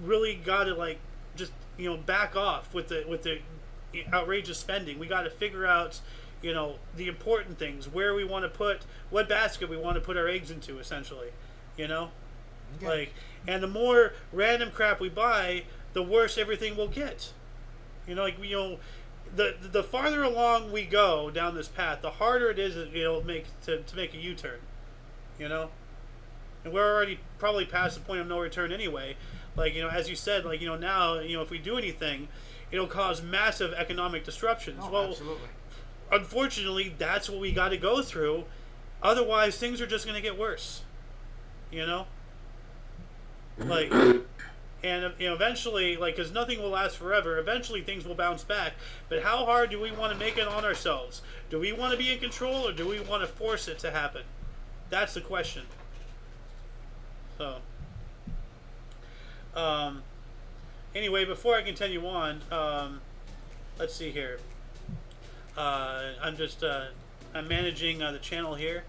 really got to, like, just, back off with the outrageous spending. We got to figure out, the important things, where we want to put, what basket we want to put our eggs into, essentially. Okay. Like, and the more random crap we buy, the worse everything will get. The farther along we go down this path, the harder it is to make a U-turn. And we're already probably past the point of no return anyway. Like, as you said, like, now, if we do anything, it'll cause massive economic disruptions. Oh, well, absolutely. Unfortunately, that's what we got to go through. Otherwise, things are just going to get worse. Like, and eventually, like, because nothing will last forever, eventually things will bounce back. But how hard do we want to make it on ourselves? Do we want to be in control, or do we want to force it to happen? That's the question. So, anyway, before I continue on, let's see here. I'm managing the channel here.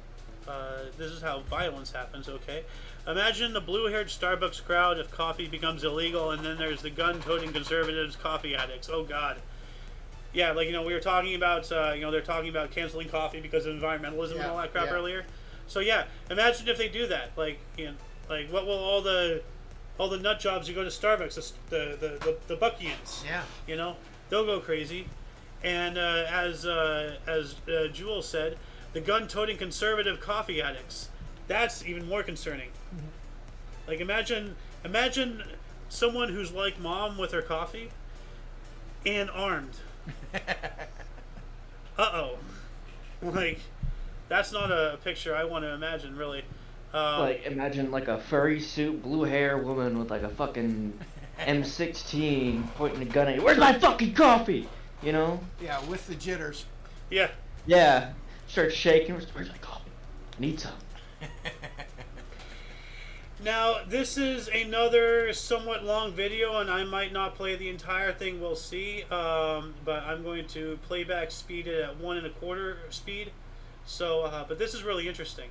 This is how violence happens, okay? Imagine the blue-haired Starbucks crowd if coffee becomes illegal, and then there's the gun-toting conservatives, coffee addicts. Oh, God. Yeah, like, we were talking about, they're talking about canceling coffee because of environmentalism and all that crap earlier. So, yeah, imagine if they do that. Like, like, what will all the nut jobs who go to Starbucks, the Buckians, they'll go crazy. And as Jewel said, the gun-toting conservative coffee addicts. That's even more concerning. Mm-hmm. Like, imagine someone who's like Mom with her coffee and armed. Uh-oh. Like, that's not a picture I want to imagine, really. Like, imagine, like, a furry suit, blue hair woman with, like, a fucking M16 pointing a gun at you. Where's my fucking coffee? Yeah, with the jitters. Yeah. Yeah. Start shaking. Where's my coffee? I need some. Now, this is another somewhat long video, and I might not play the entire thing. We'll see. But I'm going to playback speed it at 1 1/4 speed. So, but this is really interesting.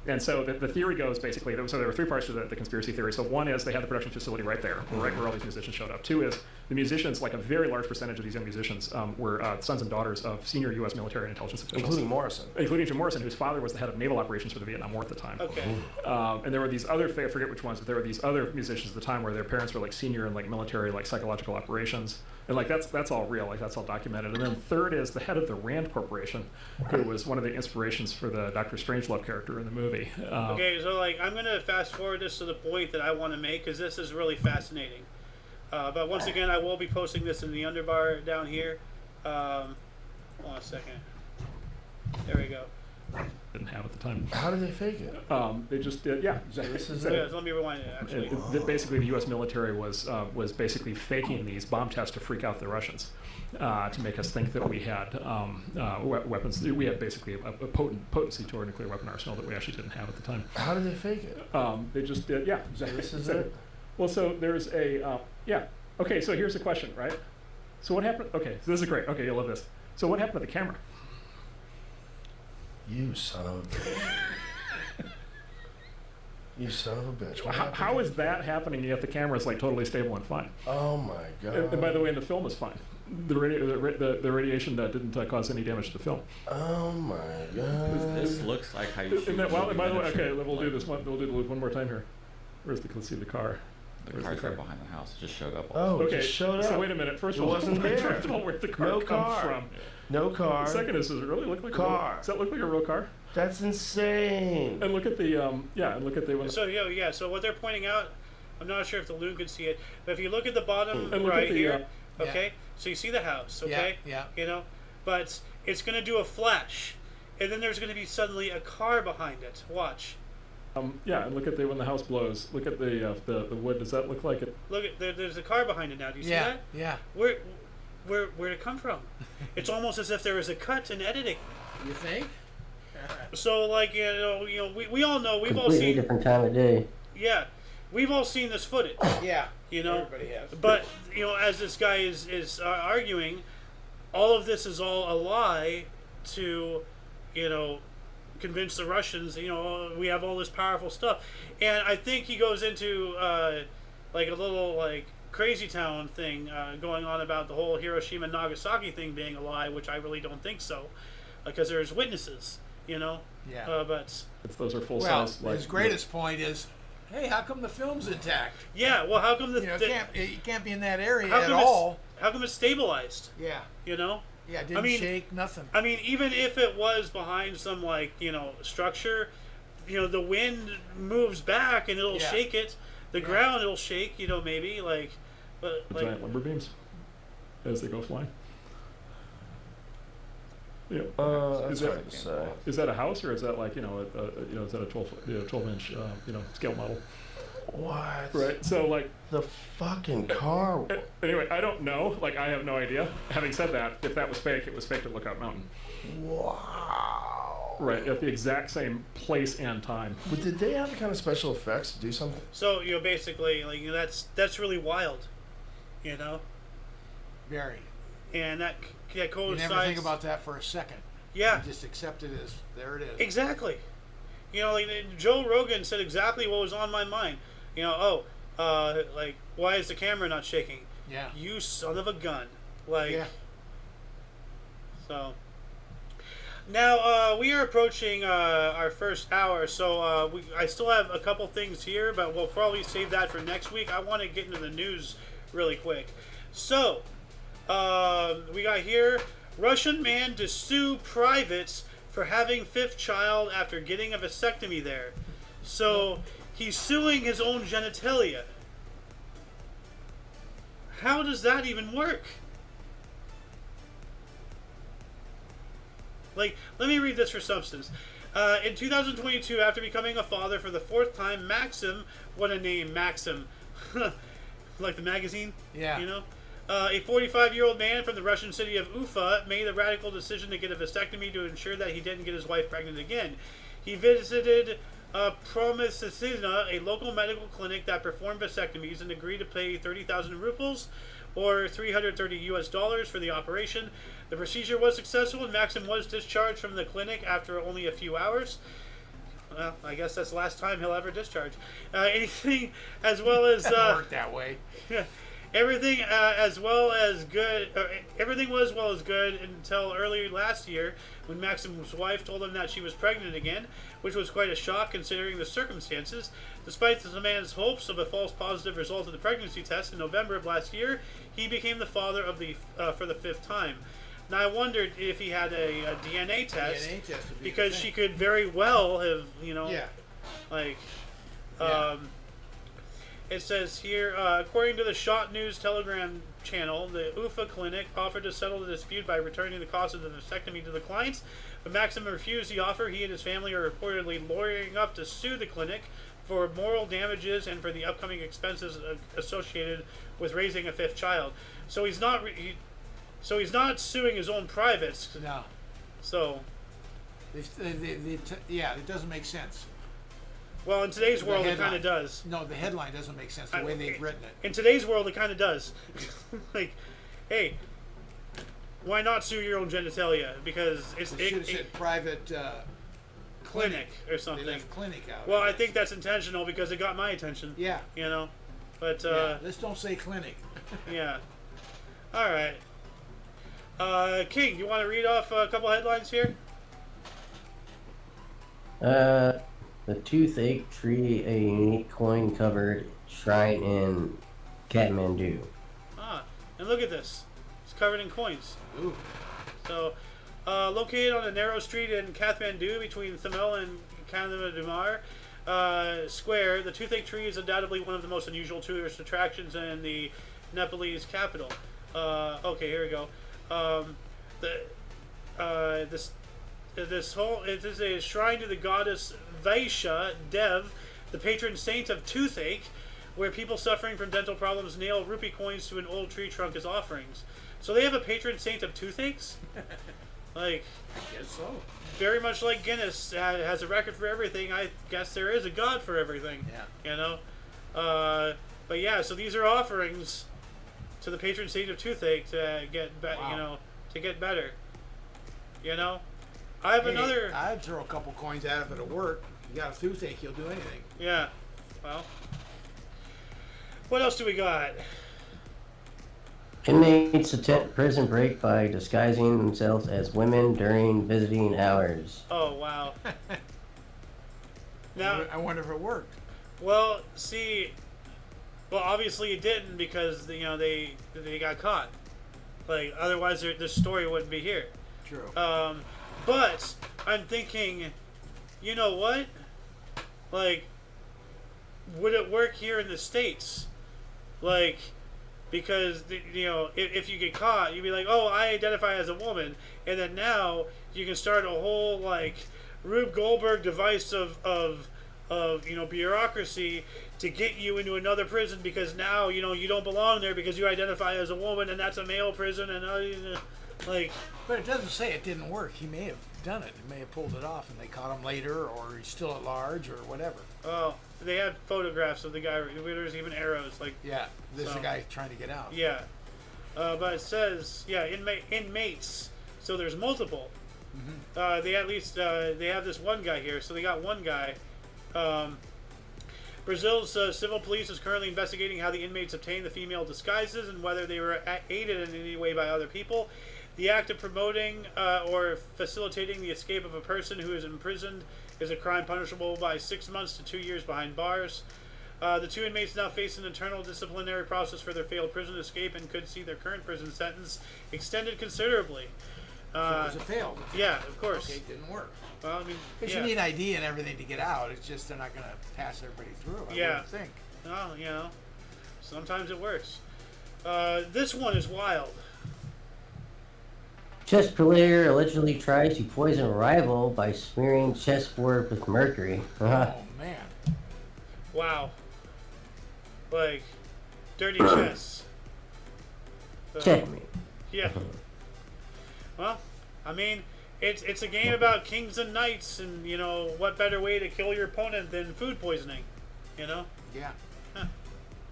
And so the theory goes basically, so there were three parts to the conspiracy theory. So one is they had the production facility right there, right where all these musicians showed up. Two is the musicians, like a very large percentage of these young musicians, were sons and daughters of senior U.S. military and intelligence officials. Including Morrison. Including Jim Morrison, whose father was the head of naval operations for the Vietnam War at the time. Okay. And there were these other, I forget which ones, but there were these other musicians at the time where their parents were like senior in like military, like psychological operations. And like that's all real, like that's all documented. And then third is the head of the Rand Corporation, who was one of the inspirations for the Dr. Strangelove character in the movie. Okay, so like I'm gonna fast forward this to the point that I want to make because this is really fascinating. But once again, I will be posting this in the underbar down here. Hold on a second. There we go. Didn't have at the time. How did they fake it? They just did, yeah. Exactly. Yeah, so let me rewind it. Actually, basically, the U.S. military was basically faking these bomb tests to freak out the Russians, to make us think that we had weapons. We had basically a potency to our nuclear weapon arsenal that we actually didn't have at the time. How did they fake it? They just did, yeah. Exactly. This is it. Well, so there's a yeah. Okay, so here's the question, right? So what happened? Okay, so this is great. Okay, you'll love this. So what happened to the camera? You son of a bitch. You son of a bitch. How is that happening yet the camera's like totally stable and fine? Oh my god. And by the way, the film is fine. The radiation didn't cause any damage to the film. Oh my god. This looks like how you shoot. Well, by the way, okay, we'll do this one. We'll do the loop one more time here. Let's see the car. The car's right behind the house. It just showed up. Oh, okay. It just showed up. So wait a minute. First of all, wasn't there. First of all, where'd the car come from? No car. The second is, does it really look like car? A real, does that look like a real car? That's insane. And look at the and look at the. So yeah. So what they're pointing out, I'm not sure if the loon can see it, but if you look at the bottom and right the, here, okay. So you see the house, okay? Yeah. You know, but it's gonna do a flash, and then there's gonna be suddenly a car behind it. Watch. Yeah, and look at when the house blows. Look at the wood. Does that look like it? Look at there's a car behind it now. Do you see that? Yeah. Where'd it come from? It's almost as if there was a cut in editing. You think? So like you know we all know we've all Completely seen different time of day. Yeah, we've all seen this footage. Yeah. You know. Everybody has. But you know, as this guy is arguing, all of this is all a lie to, you know, convince the Russians, you know, we have all this powerful stuff. And I think he goes into like a little like crazy town thing going on about the whole Hiroshima and Nagasaki thing being a lie, which I really don't think so, because there's witnesses, you know. Yeah. But those are full size. His greatest point is, hey, how come the film's intact? Yeah. Well, how come you can't be in that area at all? How come it's stabilized? Yeah. You know. Yeah, it didn't shake, nothing. I mean, even if it was behind some, like, you know, structure, you know, the wind moves back and it'll shake it. The ground, it'll shake, you know, maybe, like... But, the giant lumber beams as they go flying. Yeah. That's hard to say. Is that a house or is that like, you know, is that a 12-inch, scale model? What? Right. So like the fucking car. Anyway, I don't know. Like I have no idea. Having said that, if that was fake, it was fake at Lookout Mountain. Wow. Right. At the exact same place and time. But did they have the kind of special effects to do something? So you know, basically, like, you know, that's really wild. You know. Very. And that coincides. You never think about that for a second. Yeah. You just accept it as there it is. Exactly. You know, like Joe Rogan said exactly what was on my mind. You know, like, why is the camera not shaking? Yeah. You son of a gun. Like, yeah. So, now we are approaching our first hour, so I still have a couple things here, but we'll probably save that for next week. I want to get into the news really quick. So, we got here, Russian man to sue privates for having fifth child after getting a vasectomy there. So he's suing his own genitalia. How does that even work? Like, let me read this for substance. In 2022, after becoming a father for the fourth time, Maxim, what a name, Maxim. Like the magazine? Yeah. You know? A 45-year-old man from the Russian city of Ufa made the radical decision to get a vasectomy to ensure that he didn't get his wife pregnant again. He visited Promyscina, a local medical clinic that performed vasectomies, and agreed to pay 30,000 rubles, or $330 for the operation. The procedure was successful, and Maxim was discharged from the clinic after only a few hours. Well, I guess that's the last time he'll ever discharge. Anything as well as Doesn't work that way. everything as well as good. Everything was well as good until early last year, when Maxim's wife told him that she was pregnant again, which was quite a shock considering the circumstances. Despite the man's hopes of a false positive result of the pregnancy test in November of last year, he became the father of the for the 5th time. Now I wondered if he had a DNA test, because she could very well have, like, it says here, according to the Shot News Telegram channel, the UFA clinic offered to settle the dispute by returning the cost of the vasectomy to the clients, but Maxim refused the offer. He and his family are reportedly lawyering up to sue the clinic for moral damages and for the upcoming expenses associated with raising a 5th child. So he's not. He's not suing his own privates. No. So. Yeah, it doesn't make sense. Well, in today's world, it kind of does. No, the headline doesn't make sense the way they've written it. In today's world, it kind of does. Like, hey, why not sue your own genitalia? Because it should have said private clinic or something. They left clinic out. Well, I think that's intentional because it got my attention. Yeah. But let's don't say clinic. Yeah. All right. King, you want to read off a couple headlines here? The toothache tree, a unique coin-covered shrine in Kathmandu. And look at this. It's covered in coins. Ooh. So, located on a narrow street in Kathmandu between Thamel and Kanadumar Square, the toothache tree is undoubtedly one of the most unusual tourist attractions in the Nepalese capital. Okay, here we go. It is a shrine to the goddess Vaishya Dev, the patron saint of toothache, where people suffering from dental problems nail rupee coins to an old tree trunk as offerings. So they have a patron saint of toothaches? Like, I guess so. Very much like Guinness has a record for everything, I guess there is a god for everything. Yeah. But yeah, so these are offerings to the patron saint of toothache to get to get better. I have another. I'd throw a couple coins at it if it'll work. You got a toothache, you'll do anything. Yeah. Well, what else do we got? Inmates attempt prison break by disguising themselves as women during visiting hours. Oh wow. Now I wonder if it worked. Well, obviously it didn't because they got caught. Like otherwise, this story wouldn't be here. True. But I'm thinking, you know what? Like, would it work here in the States? Like, because if you get caught, you'd be like, oh, I identify as a woman, and then now you can start a whole like Rube Goldberg device of bureaucracy to get you into another prison because now you don't belong there because you identify as a woman and that's a male prison and like. But it doesn't say it didn't work. He may have done it. He may have pulled it off and they caught him later, or he's still at large, or whatever. Oh, they had photographs of the guy. There's even arrows. Like this is the guy trying to get out. Yeah, but it says inmates. So there's multiple. Mm-hmm. They have this one guy here. So they got one guy. Brazil's civil police is currently investigating how the inmates obtained the female disguises and whether they were aided in any way by other people. The act of promoting or facilitating the escape of a person who is imprisoned is a crime punishable by 6 months to 2 years behind bars. The two inmates now face an internal disciplinary process for their failed prison escape and could see their current prison sentence extended considerably. So it was a failed. Yeah, of course. Okay, it didn't work. Well, I mean, because you need ID and everything to get out. It's just they're not going to pass everybody through. I wouldn't think. Well, sometimes it works. This one is wild. Chess player allegedly tries to poison a rival by smearing chessboard with mercury. Oh man! Wow. Like dirty chess. Checkmate. Yeah. Well, I mean, it's a game about kings and knights, and what better way to kill your opponent than food poisoning, Yeah. Huh.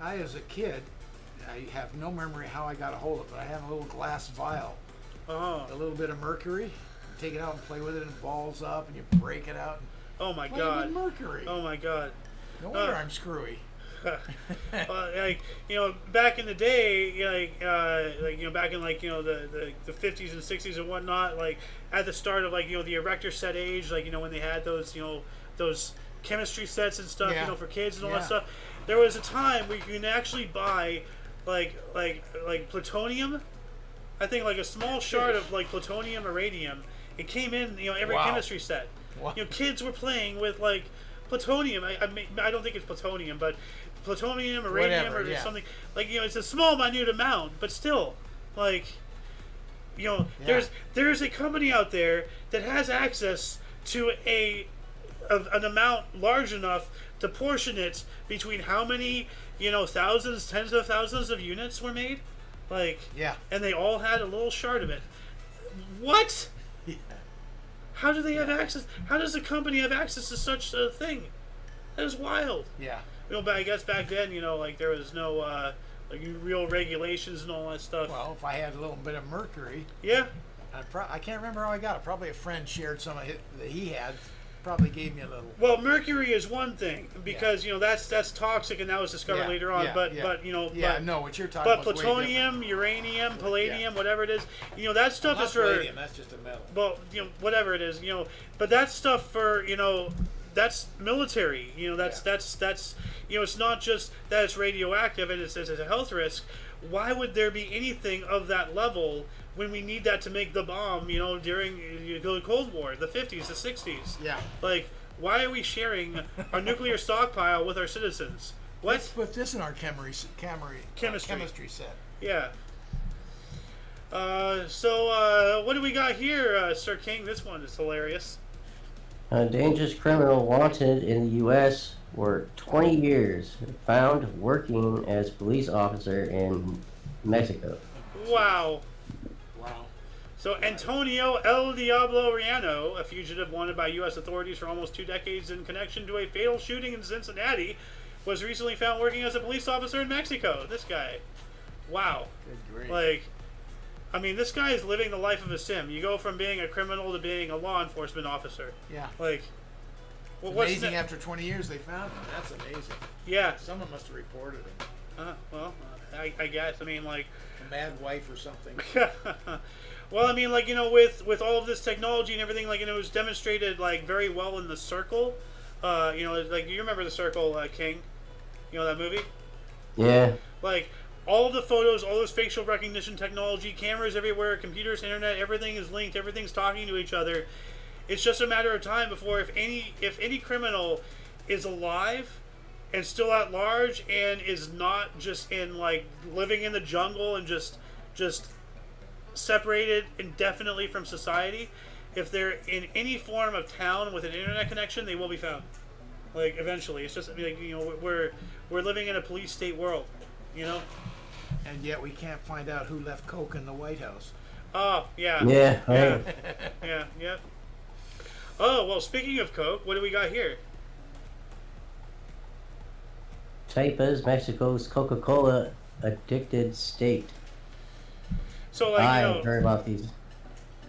I, as a kid, I have no memory how I got a hold of it. I had a little glass vial. A little bit of mercury. You take it out and play with it, and it balls up, and you break it out. Oh my Why God. even Mercury? Oh my God. No wonder I'm screwy. Like, you know, back in the day, you know, back in like, you know, the 50s and 60s and whatnot, like at the start of like, you know, the erector set age, like, you know, when they had those, you know, those chemistry sets and stuff, you know, for kids and all that stuff, there was a time where you can actually buy like plutonium. I think like a small shard of like plutonium or radium. It came in, you know, every chemistry set. Wow. You know, kids were playing with like plutonium. I don't think it's plutonium, but plutonium or radium or something. Like, you know, it's a small, minute amount, but still, like, you know, there's a company out there that has access to an amount large enough to portion it between how many, you know, thousands, tens of thousands of units were made. Like, and they all had a little shard of it. What? Yeah. How do they have access? How does a company have access to such a thing? That is wild. Yeah. You know, but I guess back then, you know, like there was no like real regulations and all that stuff. Well, if I had a little bit of mercury. Yeah. I can't remember how I got it. Probably a friend shared some of it that he had. Probably gave me a little. Well, mercury is one thing because you know that's toxic and that was discovered later on. But you know. Yeah, no, what you're talking about. But plutonium, uranium, palladium, whatever it is, you know that stuff is for. Palladium, that's just a metal. Well, you know, whatever it is, you know, but that's stuff for, you know, that's military. You know, that's you know, it's not just that it's radioactive and it's a health risk. Why would there be anything of that level when we need that to make the bomb, you know, during the Cold War, the 50s, the 60s? Yeah. Like, why are we sharing our nuclear stockpile with our citizens? What? Let's put this in our chemistry set. Yeah. So, what do we got here, Sir King? This one is hilarious. A dangerous criminal wanted in the U.S. for 20 years, found working as police officer in Mexico. Wow. Wow. So Antonio El Diablo Riano, a fugitive wanted by U.S. authorities for almost 2 decades in connection to a fatal shooting in Cincinnati, was recently found working as a police officer in Mexico. This guy. Wow. Good grief. Like, I mean, this guy is living the life of a sim. You go from being a criminal to being a law enforcement officer. Yeah. Like, well, it's amazing after 20 years they found him. That's amazing. Yeah. Someone must have reported him. Well, I guess. I mean, like... A mad wife or something. Well, I mean, like, you know, with all of this technology and everything, like, you know, it was demonstrated, like, very well in The Circle. You know, like, you remember The Circle, King? You know that movie? Yeah. Like, all of the photos, all this facial recognition technology, cameras everywhere, computers, internet, everything is linked, everything's talking to each other. It's just a matter of time before if any criminal is alive and still at large and is not just in like living in the jungle and just separated indefinitely from society, if they're in any form of town with an internet connection, they will be found. Like eventually, it's just like, you know, we're living in a police state world, you know. And yet we can't find out who left coke in the White House. Oh yeah. Yeah. Yeah. Yeah. Oh well, speaking of coke, what do we got here? Chiapas, Mexico's Coca-Cola addicted state. So like, I you know, heard about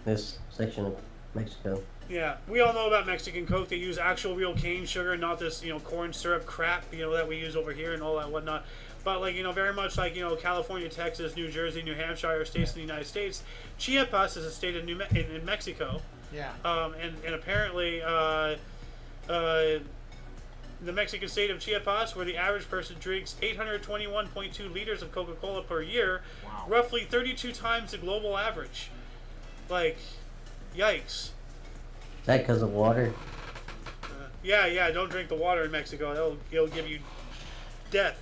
this section of Mexico. Yeah, we all know about Mexican Coke. They use actual real cane sugar, not this, you know, corn syrup crap, you know, that we use over here and all that whatnot. But like, you know, very much like, you know, California, Texas, New Jersey, New Hampshire are states in the United States. Chiapas is a state in in Mexico. Yeah. And apparently, the Mexican state of Chiapas, where the average person drinks 821.2 liters of Coca-Cola per year, roughly 32 times the global average. Like, yikes. Is that because of water? Yeah, don't drink the water in Mexico. It'll give you death.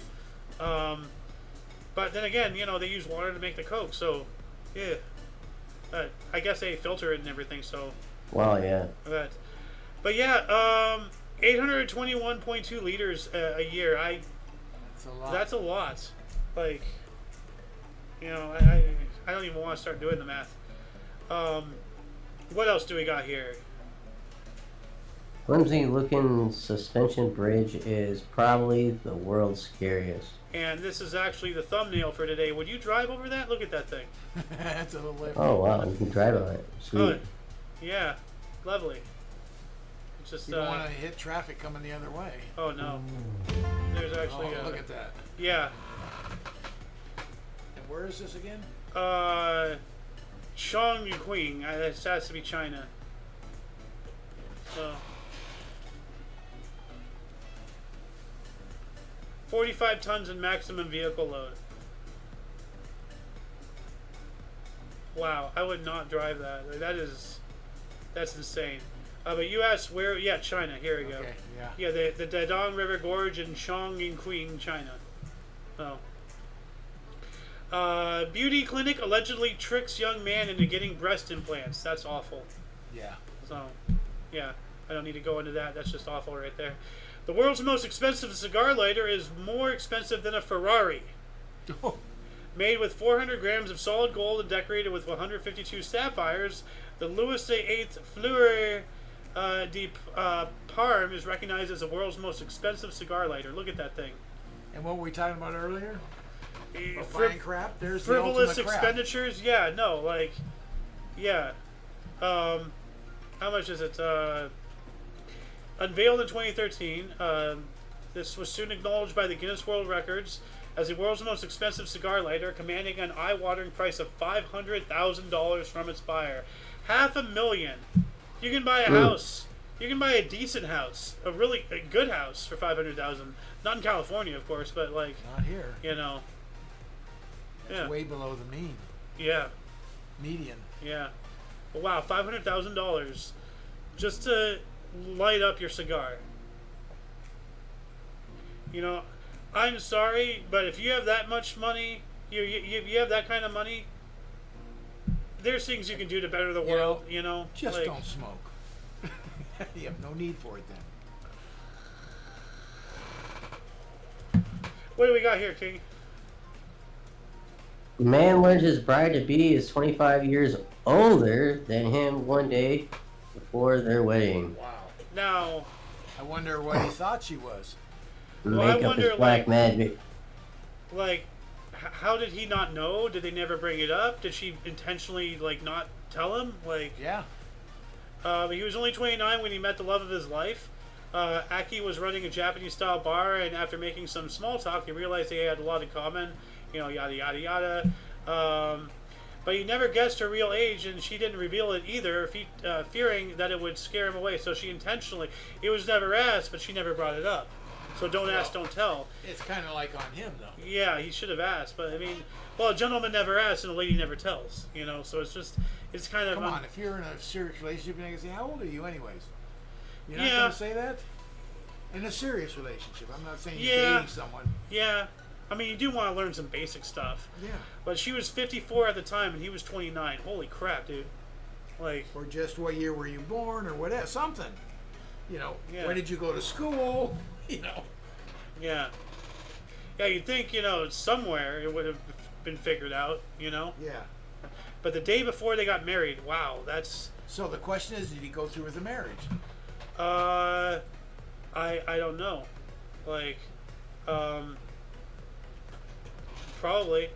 But then again, you know, they use water to make the Coke, so, yeah. I guess they filter it and everything, so... Well, yeah. But yeah, 821.2 liters a year. That's a lot. That's a lot. Like, you know, I don't even want to start doing the math. What else do we got here? Flimsy-looking suspension bridge is probably the world's scariest. And this is actually the thumbnail for today. Would you drive over that? Look at that thing. That's a little lift. Oh wow, you can drive on it. Sweet. Oh, yeah, lovely. It's just you don't want to hit traffic coming the other way. Oh no. There's actually. Look at that. Yeah. And where is this again? Chongqing. It has to be China. So. 45 tons in maximum vehicle load. Wow, I would not drive that. Like, that's insane. But you asked where? Yeah, China. Here we go. Okay, yeah. Yeah, the Dadong River Gorge in Chongqing, China. Oh. Beauty clinic allegedly tricks young man into getting breast implants. That's awful. Yeah. So, yeah, I don't need to go into that. That's just awful right there. The world's most expensive cigar lighter is more expensive than a Ferrari. Made with 400 grams of solid gold and decorated with 152 sapphires, the Louis VIII Fleur de Parme is recognized as the world's most expensive cigar lighter. Look at that thing. And what were we talking about earlier? Buying crap? There's frivolous the crap. expenditures? Yeah, no, like, yeah. How much is it? Unveiled in 2013, this was soon acknowledged by the Guinness World Records as the world's most expensive cigar lighter, commanding an eye-watering price of $500,000 from its buyer. $500,000. You can buy a house. You can buy a decent house, a good house for $500,000. Not in California, of course, but like not here. You know. It's way below the mean. Yeah. Median. Yeah. But wow, $500,000 just to light up your cigar. You know, I'm sorry, but if you have that much money, you have that kind of money, there's things you can do to better the world, you know? Just like, don't smoke. You have no need for it then. What do we got here, King? Man learns his bride-to-be is 25 years older than him one day before their wedding. Wow. Now, I wonder what he thought she was. Makeup is black magic. Like, how did he not know? Did they never bring it up? Did she intentionally, like, not tell him? Like, yeah. He was only 29 when he met the love of his life. Aki was running a Japanese-style bar, and after making some small talk, he realized they had a lot in common. You know, yada, yada, yada. But he never guessed her real age, and she didn't reveal it either, fearing that it would scare him away. So she intentionally... It was never asked, but she never brought it up. So don't ask, don't tell. It's kind of like on him, though. Yeah, he should have asked. But, I mean, well, a gentleman never asks, and a lady never tells. You know, so it's just... It's kind of... Come on, if you're in a serious relationship, you're going to say, how old are you anyways? You're not Yeah. going to say that? In a serious relationship. I'm not saying you're dating someone. Yeah. I mean, you do want to learn some basic stuff. Yeah. But she was 54 at the time, and he was 29. Holy crap, dude. Like... Or just what year were you born, or whatever. Something. You know, Yeah. when did you go to school? You know. Yeah. Yeah, you'd think, you know, somewhere it would have been figured out, you know? Yeah. But the day before they got married, wow, that's... So the question is, did he go through with the marriage? I don't know. Like, probably.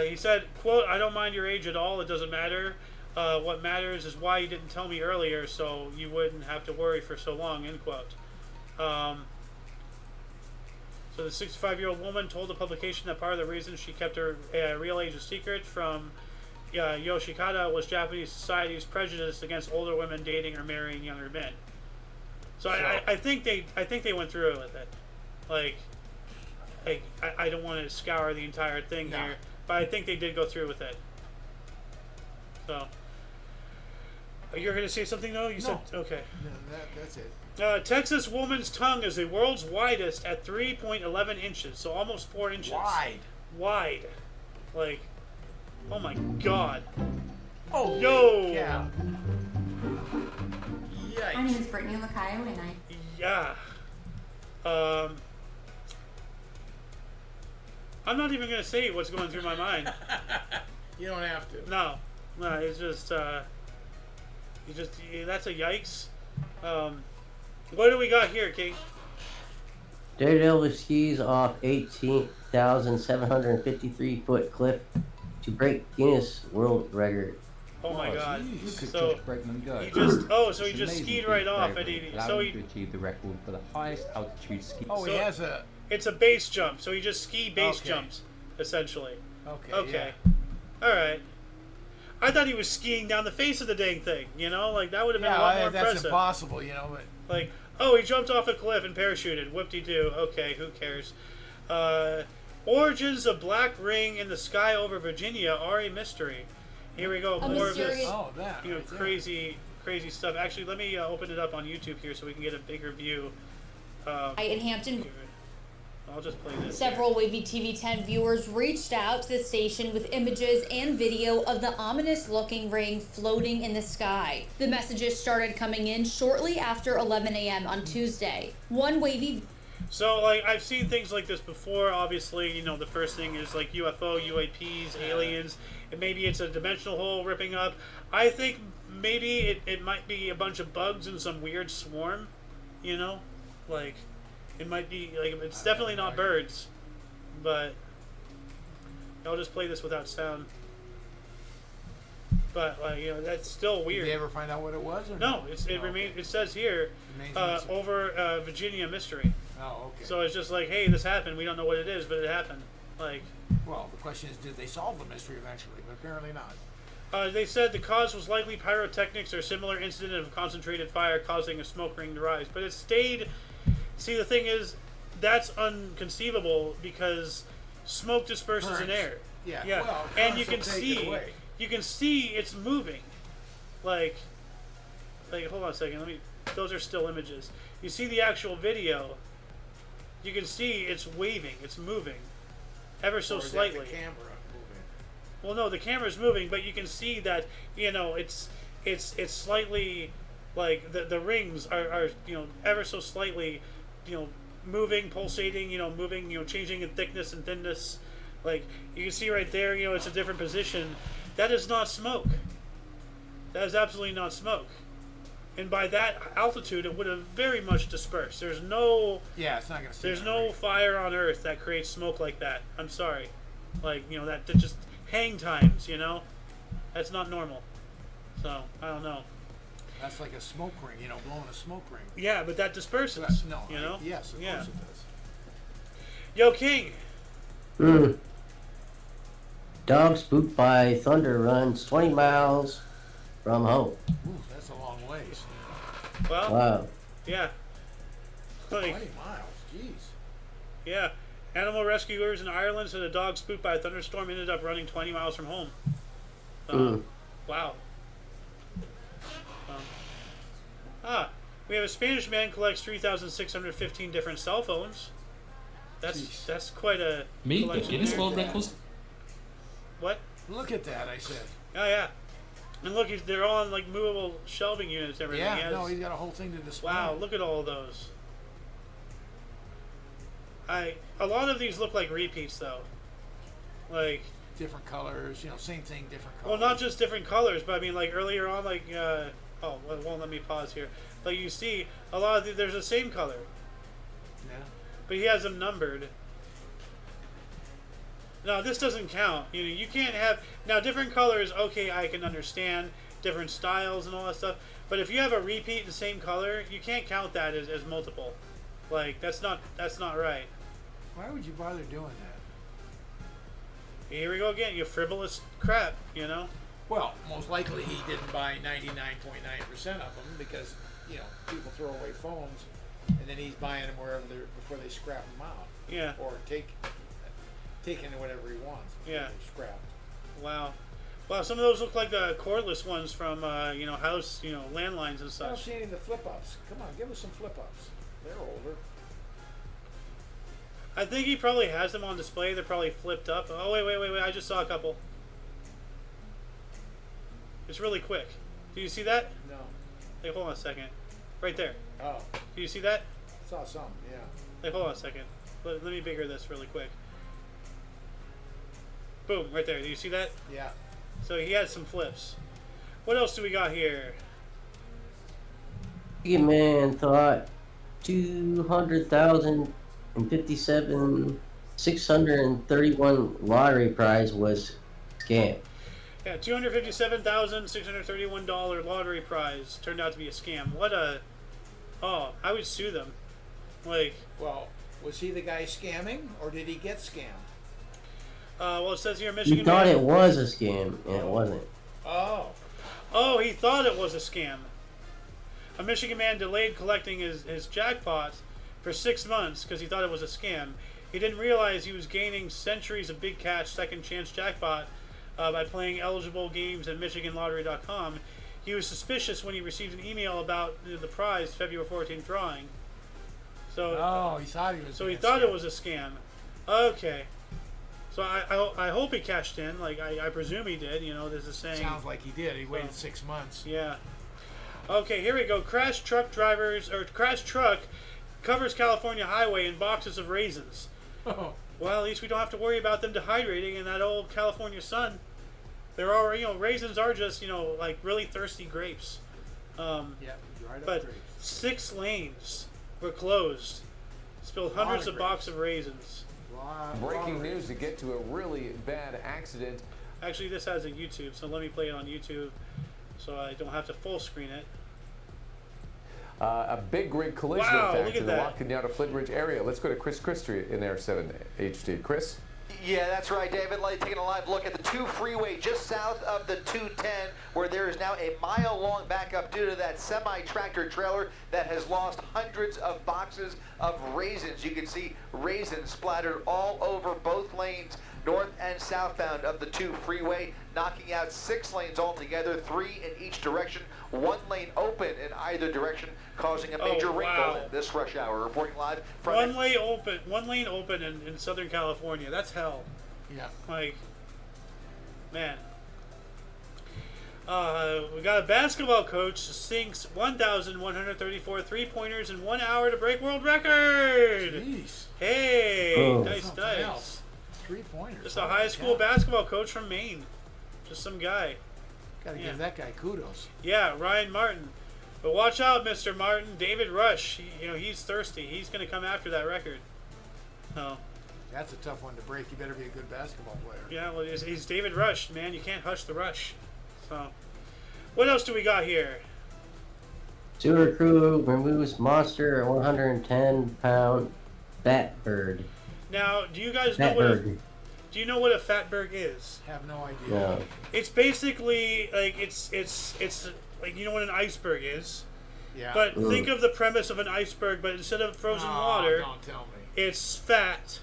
He said, quote, "I don't mind your age at all. It doesn't matter. What matters is why you didn't tell me earlier so you wouldn't have to worry for so long," end quote. So the 65-year-old woman told the publication that part of the reason she kept her real age a secret from Yoshikata was Japanese society's prejudice against older women dating or marrying younger men. So I think they went through with it. Like I don't want to scour the entire thing here, but I think they did go through with it. So you're going to say something though? You said okay. No, that's it. Texas woman's tongue is the world's widest at 3.11 inches, so almost 4 inches. Wide. Like, oh my god. Oh, yo. Yeah. Yikes. My name is Brittany Lacayo, and I... Yeah. I'm not even going to say what's going through my mind. You don't have to. No, it's just, that's a yikes. What do we got here, King? Daredevil skis off 18,753 foot cliff to break Guinness World Record. Oh my God! You could So just break them go. he just so he It's just amazing skied feat right of off, and bravery, he allowing him to achieve the record for the highest altitude ski. Oh, he has a. It's a base jump, so he just ski base Okay. jumps essentially. Okay. Okay. All right. I thought he was skiing down the face of the dang thing. You know, like that would have been a lot more that's impressive. impossible. You know, but Like, oh, he jumped off a cliff and parachuted. Whoop-de-doo. Okay, who cares? Origins of Black Ring in the Sky over Virginia are a mystery. Here we go. More of this, crazy stuff. Actually, let me open it up on YouTube here so we can get a bigger view. In Hampton, I'll just play this. several Wavy TV 10 viewers reached out to the station with images and video of the ominous-looking ring floating in the sky. The messages started coming in shortly after 11 a.m. on Tuesday. One Wavy... So, like, I've seen things like this before. Obviously, you know, the first thing is, like, UFO, UAPs, aliens, and maybe it's a dimensional hole ripping up. I think maybe it might be a bunch of bugs in some weird swarm, you know? Like, it might be, like, it's definitely not birds, but I'll just play this without sound. But, like, you know, that's still weird. Did they ever find out what it was? Or no, it remains. It says here, over Virginia mystery. Oh, okay. So it's just like, hey, this happened. We don't know what it is, but it happened. Like, well, the question is, did they solve the mystery eventually? But apparently not. They said the cause was likely pyrotechnics or similar incident of concentrated fire causing a smoke ring to rise. But it stayed. See, the thing is, that's unconceivable because smoke disperses in air. Yeah. Yeah. Well, and you currents can will take it see, away. you can see it's moving. Like, hold on a second. Those are still images. You see the actual video. You can see it's waving. It's moving, ever so Or is that slightly. the camera moving? Well, no, the camera's moving, but you can see that, you know, it's slightly, like, the rings are, you know, ever so slightly, you know, moving, pulsating, you know, moving, you know, changing in thickness and thinness. Like, you can see right there, you know, it's a different position. That is not smoke. That is absolutely not smoke. And by that altitude, it would have very much dispersed. There's no... Yeah, it's not going to... There's no fire on Earth that creates smoke like that. I'm sorry. Like, you know, that just hang times, you know? That's not normal. So, I don't know. That's like a smoke ring, you know, blowing a smoke ring. Yeah, but that disperses. No, you know? Yes, of course it does. Yo, King! Dog spooked by thunder runs 20 miles from home. Ooh, that's a long ways. Well, Wow. yeah. Like, 20 miles, jeez. yeah. Animal rescuers in Ireland said a dog spooked by a thunderstorm ended up running 20 miles from home. Wow. We have a Spanish man collects 3,615 different cell phones. That's quite a Me, the collection Guinness there. World Records. What? Look at that, I said. Oh yeah. And look, they're all on like movable shelving units and everything. Yeah, no, he's got a whole thing to display. Wow, look at all of those. A lot of these look like repeats though. Like different colors, you know, same thing, different well, colors. not just different colors, but I mean like earlier on, like it won't let me pause here. But you see a lot of there's the same color. Yeah. But he has them numbered. No, this doesn't count. You know, you can't have now different colors. Okay, I can understand different styles and all that stuff. But if you have a repeat the same color, you can't count that as multiple. Like that's not right. Why would you bother doing that? Here we go again. You frivolous crap. You know. Well, most likely he didn't buy 99.9% of them because you know people throw away phones, and then he's buying them wherever they're before they scrap them out. Yeah. Or taking whatever he wants. Yeah. Scrapped. Wow. Wow, some of those look like the cordless ones from you know, house, you know, landlines and I don't such. see any of the flip-ups. Come on, give us some flip-ups. They're older. I think he probably has them on display. They're probably flipped up. Oh wait! I just saw a couple. It's really quick. Do you see that? No. Hey, hold on a second. Right there. Oh. Do you see that? Saw some. Yeah. Hey, hold on a second. Let me bigger this really quick. Boom! Right there. Do you see that? Yeah. So he had some flips. What else do we got here? Man thought 200,057 631 lottery prize was scam. Yeah, $257,631 lottery prize turned out to be a scam. What a... Oh, I would sue them. Like... Well, was he the guy scamming, or did he get scammed? Well, it says here, Michigan... He thought it was a scam, and it wasn't. Oh. Oh, he thought it was a scam. A Michigan man delayed collecting his jackpot for 6 months because he thought it was a scam. He didn't realize he was gaining centuries of big cash second chance jackpot by playing eligible games at MichiganLottery.com. He was suspicious when he received an email about the prize February 14th drawing. So, he thought he was. So he thought it was a scam. Okay. So I hope he cashed in. Like I presume he did. You know, this is saying. Sounds like he did. He waited 6 months. Yeah. Okay, here we go. Crash truck covers California highway in boxes of raisins. Oh. Well, at least we don't have to worry about them dehydrating in that old California sun. There are, raisins are just, like really thirsty grapes. Yeah, dried but up grapes. 6 lanes were closed. Spilled hundreds of boxes of raisins. Breaking news to get to a really bad accident. Actually, this has a YouTube, so let me play it on YouTube so I don't have to full screen it. A big rig collision, Wow, in look fact, at in the that. Waukeniata Flint Ridge area. Let's go to Chris Christie in there, 7 HD. Chris? Yeah, that's right, David. Taking a live look at the 2 freeway just south of the 210, where there is now a mile-long backup due to that semi-tractor trailer that has lost hundreds of boxes of raisins. You can see raisins splattered all over both lanes, north and southbound of the 2 freeway, knocking out 6 lanes altogether, 3 in each direction, 1 lane open in either direction, causing a major wrinkle in this rush hour. Reporting live from One lane open in Southern California. That's hell. Yeah. Like, man. We got a basketball coach sinks 1,134 three-pointers in 1 hour to break world record. Jeez. Hey, nice. 3-pointers. Just a high school basketball coach from Maine. Just some guy. Gotta give that guy kudos. Yeah, Ryan Martin. But watch out, Mr. Martin. David Rush, he's thirsty. He's going to come after that record. Oh. That's a tough one to break. You better be a good basketball player. Yeah, well, he's David Rush, man. You can't hush the rush. So, what else do we got here? Sewer crew removes monster 110-pound fat bird. Now, do you guys know do you know what a fatberg is? Have no idea. No. It's basically like it's like, you know what an iceberg is? Yeah. But think of the premise of an iceberg, but instead of frozen water, don't tell me. it's fat,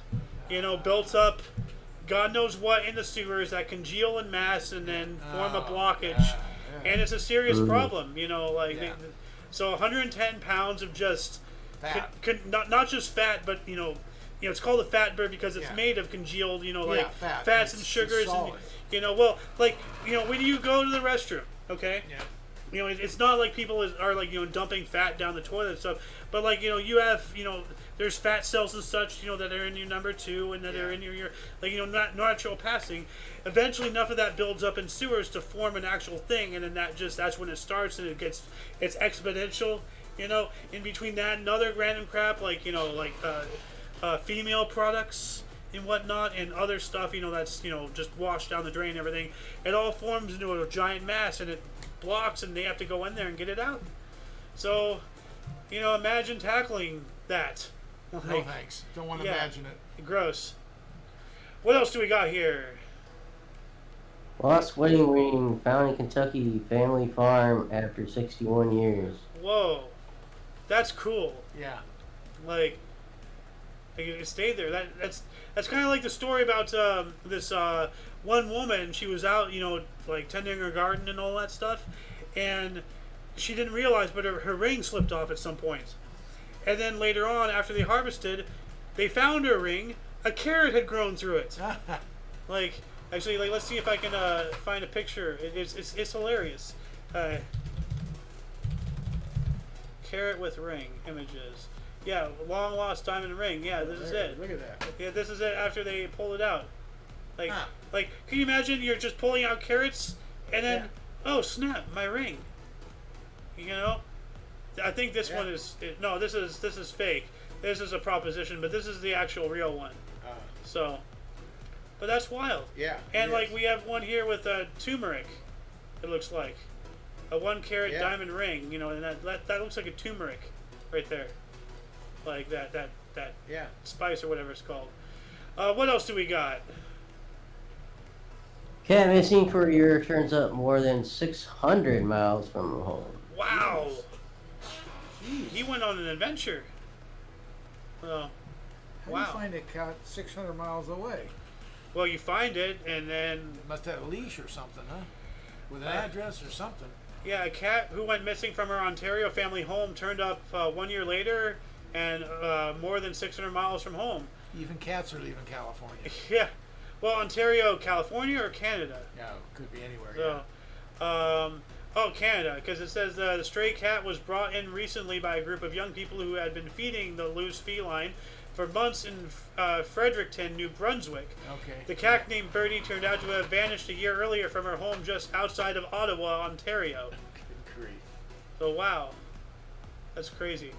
built up, God knows what in the sewers that congeal in mass and then form a blockage, and it's a serious problem. So 110 pounds of just fat. Not just fat, but it's called a fat bird because it's made of congealed, fats and sugars, and when you go to the restroom, okay. Yeah. It's not like people are like dumping fat down the toilet and stuff, but you have there's fat cells and such that are in your number 2 and that are in your natural passing. Eventually, enough of that builds up in sewers to form an actual thing, and then that's when it starts and it's exponential. In between that and other random crap female products and whatnot and other stuff that's just washed down the drain and everything. It all forms into a giant mass and it blocks, and they have to go in there and get it out. So, imagine tackling that. No thanks. Don't want to imagine it. Gross. What else do we got here? Lost wedding ring found in Kentucky family farm after 61 years. Whoa. That's cool. Yeah. It stayed there. That's kind of like the story about this one woman. She was out, tending her garden and all that stuff, and she didn't realize, but her ring slipped off at some point. And then later on, after they harvested, they found her ring. A carrot had grown through it. Actually, let's see if I can find a picture. It's hilarious. Carrot with ring images. Yeah, long lost diamond ring. Yeah, this is it. Look at that. Yeah, this is it after they pull it out. Can you imagine you're just pulling out carrots and then, oh snap, my ring. I think this one is no. This is fake. This is a proposition, but this is the actual real one. So, But that's wild. Yeah. And like we have one here with turmeric. It looks like a 1 carat diamond ring. You know, and that looks like a turmeric, right there. Like that spice or whatever it's called. What else do we got? Cat missing for a year turns up more than 600 miles from home. Wow. He went on an adventure. Well, How do you find a cat 600 miles away? Well, you find it, and then... It must have a leash or something, huh? With an address or something. Yeah, a cat who went missing from her Ontario family home turned up 1 year later and more than 600 miles from home. Even cats are leaving California. Yeah. Well, Ontario, California, or Canada? Yeah, could be anywhere. Oh, Canada, because it says the stray cat was brought in recently by a group of young people who had been feeding the loose feline for months in Fredericton, New Brunswick. Okay. The cat named Birdie turned out to have vanished a year earlier from her home just outside of Ottawa, Ontario. Good grief. So, wow. That's crazy.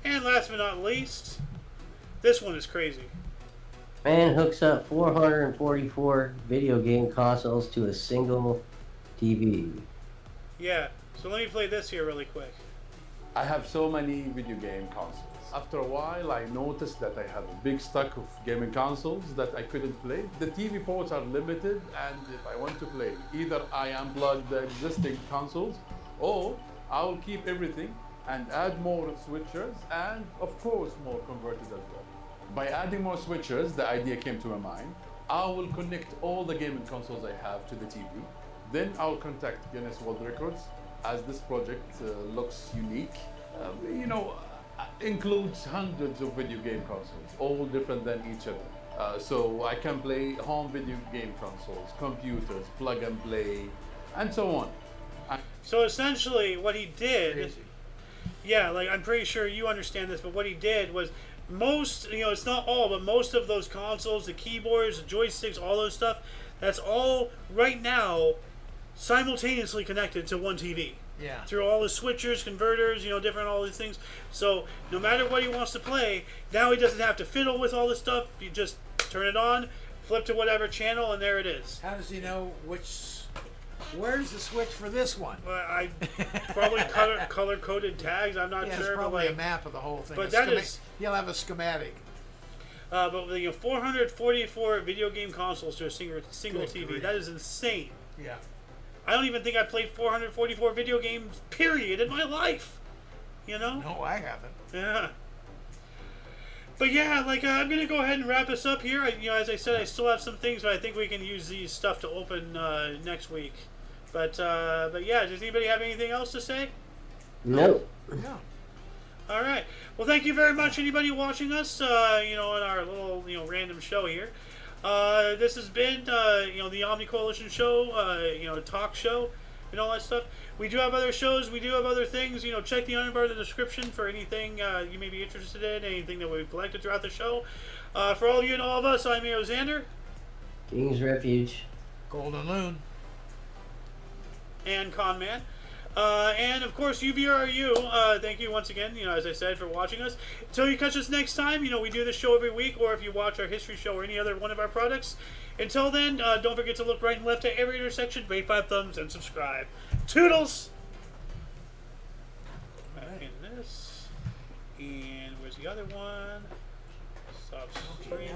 And last but not least, this one is crazy. Man hooks up 444 video game consoles to a single TV. Yeah, so let me play this here really quick. I have so many video game consoles. After a while, I noticed that I have a big stock of gaming consoles that I couldn't play. The TV ports are limited, and if I want to play, either I unplug the existing consoles, or I'll keep everything and add more switchers, and of course more converters as well. By adding more switchers, the idea came to my mind. I will connect all the gaming consoles I have to the TV. Then I'll contact Guinness World Records, as this project looks unique. Includes hundreds of video game consoles, all different than each other. So I can play home video game consoles, computers, plug and play, and so on. So essentially what he did, yeah, like I'm pretty sure you understand this, but what he did was most, it's not all, but most of those consoles, the keyboards, the joysticks, all those stuff, that's all right now simultaneously connected to one TV. Yeah. Through all the switchers, converters, different all these things. So no matter what he wants to play, now he doesn't have to fiddle with all this stuff. You just turn it on, flip to whatever channel, and there it is. How does he know where's the switch for this one? Well, I probably color-coded tags. I'm not sure. It's probably a map of the whole thing. But that is... He'll have a schematic. But 444 video game consoles to a single TV. Grief. That is insane. Yeah. I don't even think I played 444 video games, period, in my life. No, I haven't. Yeah. But yeah, I'm gonna go ahead and wrap this up here. As I said, I still have some things, but I think we can use these stuff to open next week. But yeah, does anybody have anything else to say? Nope. No. All right. Well, thank you very much, anybody watching us. In our little random show here. This has been the Omni Coalition show, TOC Show, and all that stuff. We do have other shows. We do have other things. Check the underbar in the description for anything you may be interested in, anything that we've collected throughout the show. For all of you and all of us, I'm Xander. King's Refuge. Golden Loon. And Conman. And of course, UVRU, thank you once again, as I said, for watching us. Until you catch us next time, we do this show every week, or if you watch our history show or any other one of our products. Until then, don't forget to look right and left at every intersection, rate 5 thumbs, and subscribe. Toodles! Back in this. And where's the other one? Stop stream.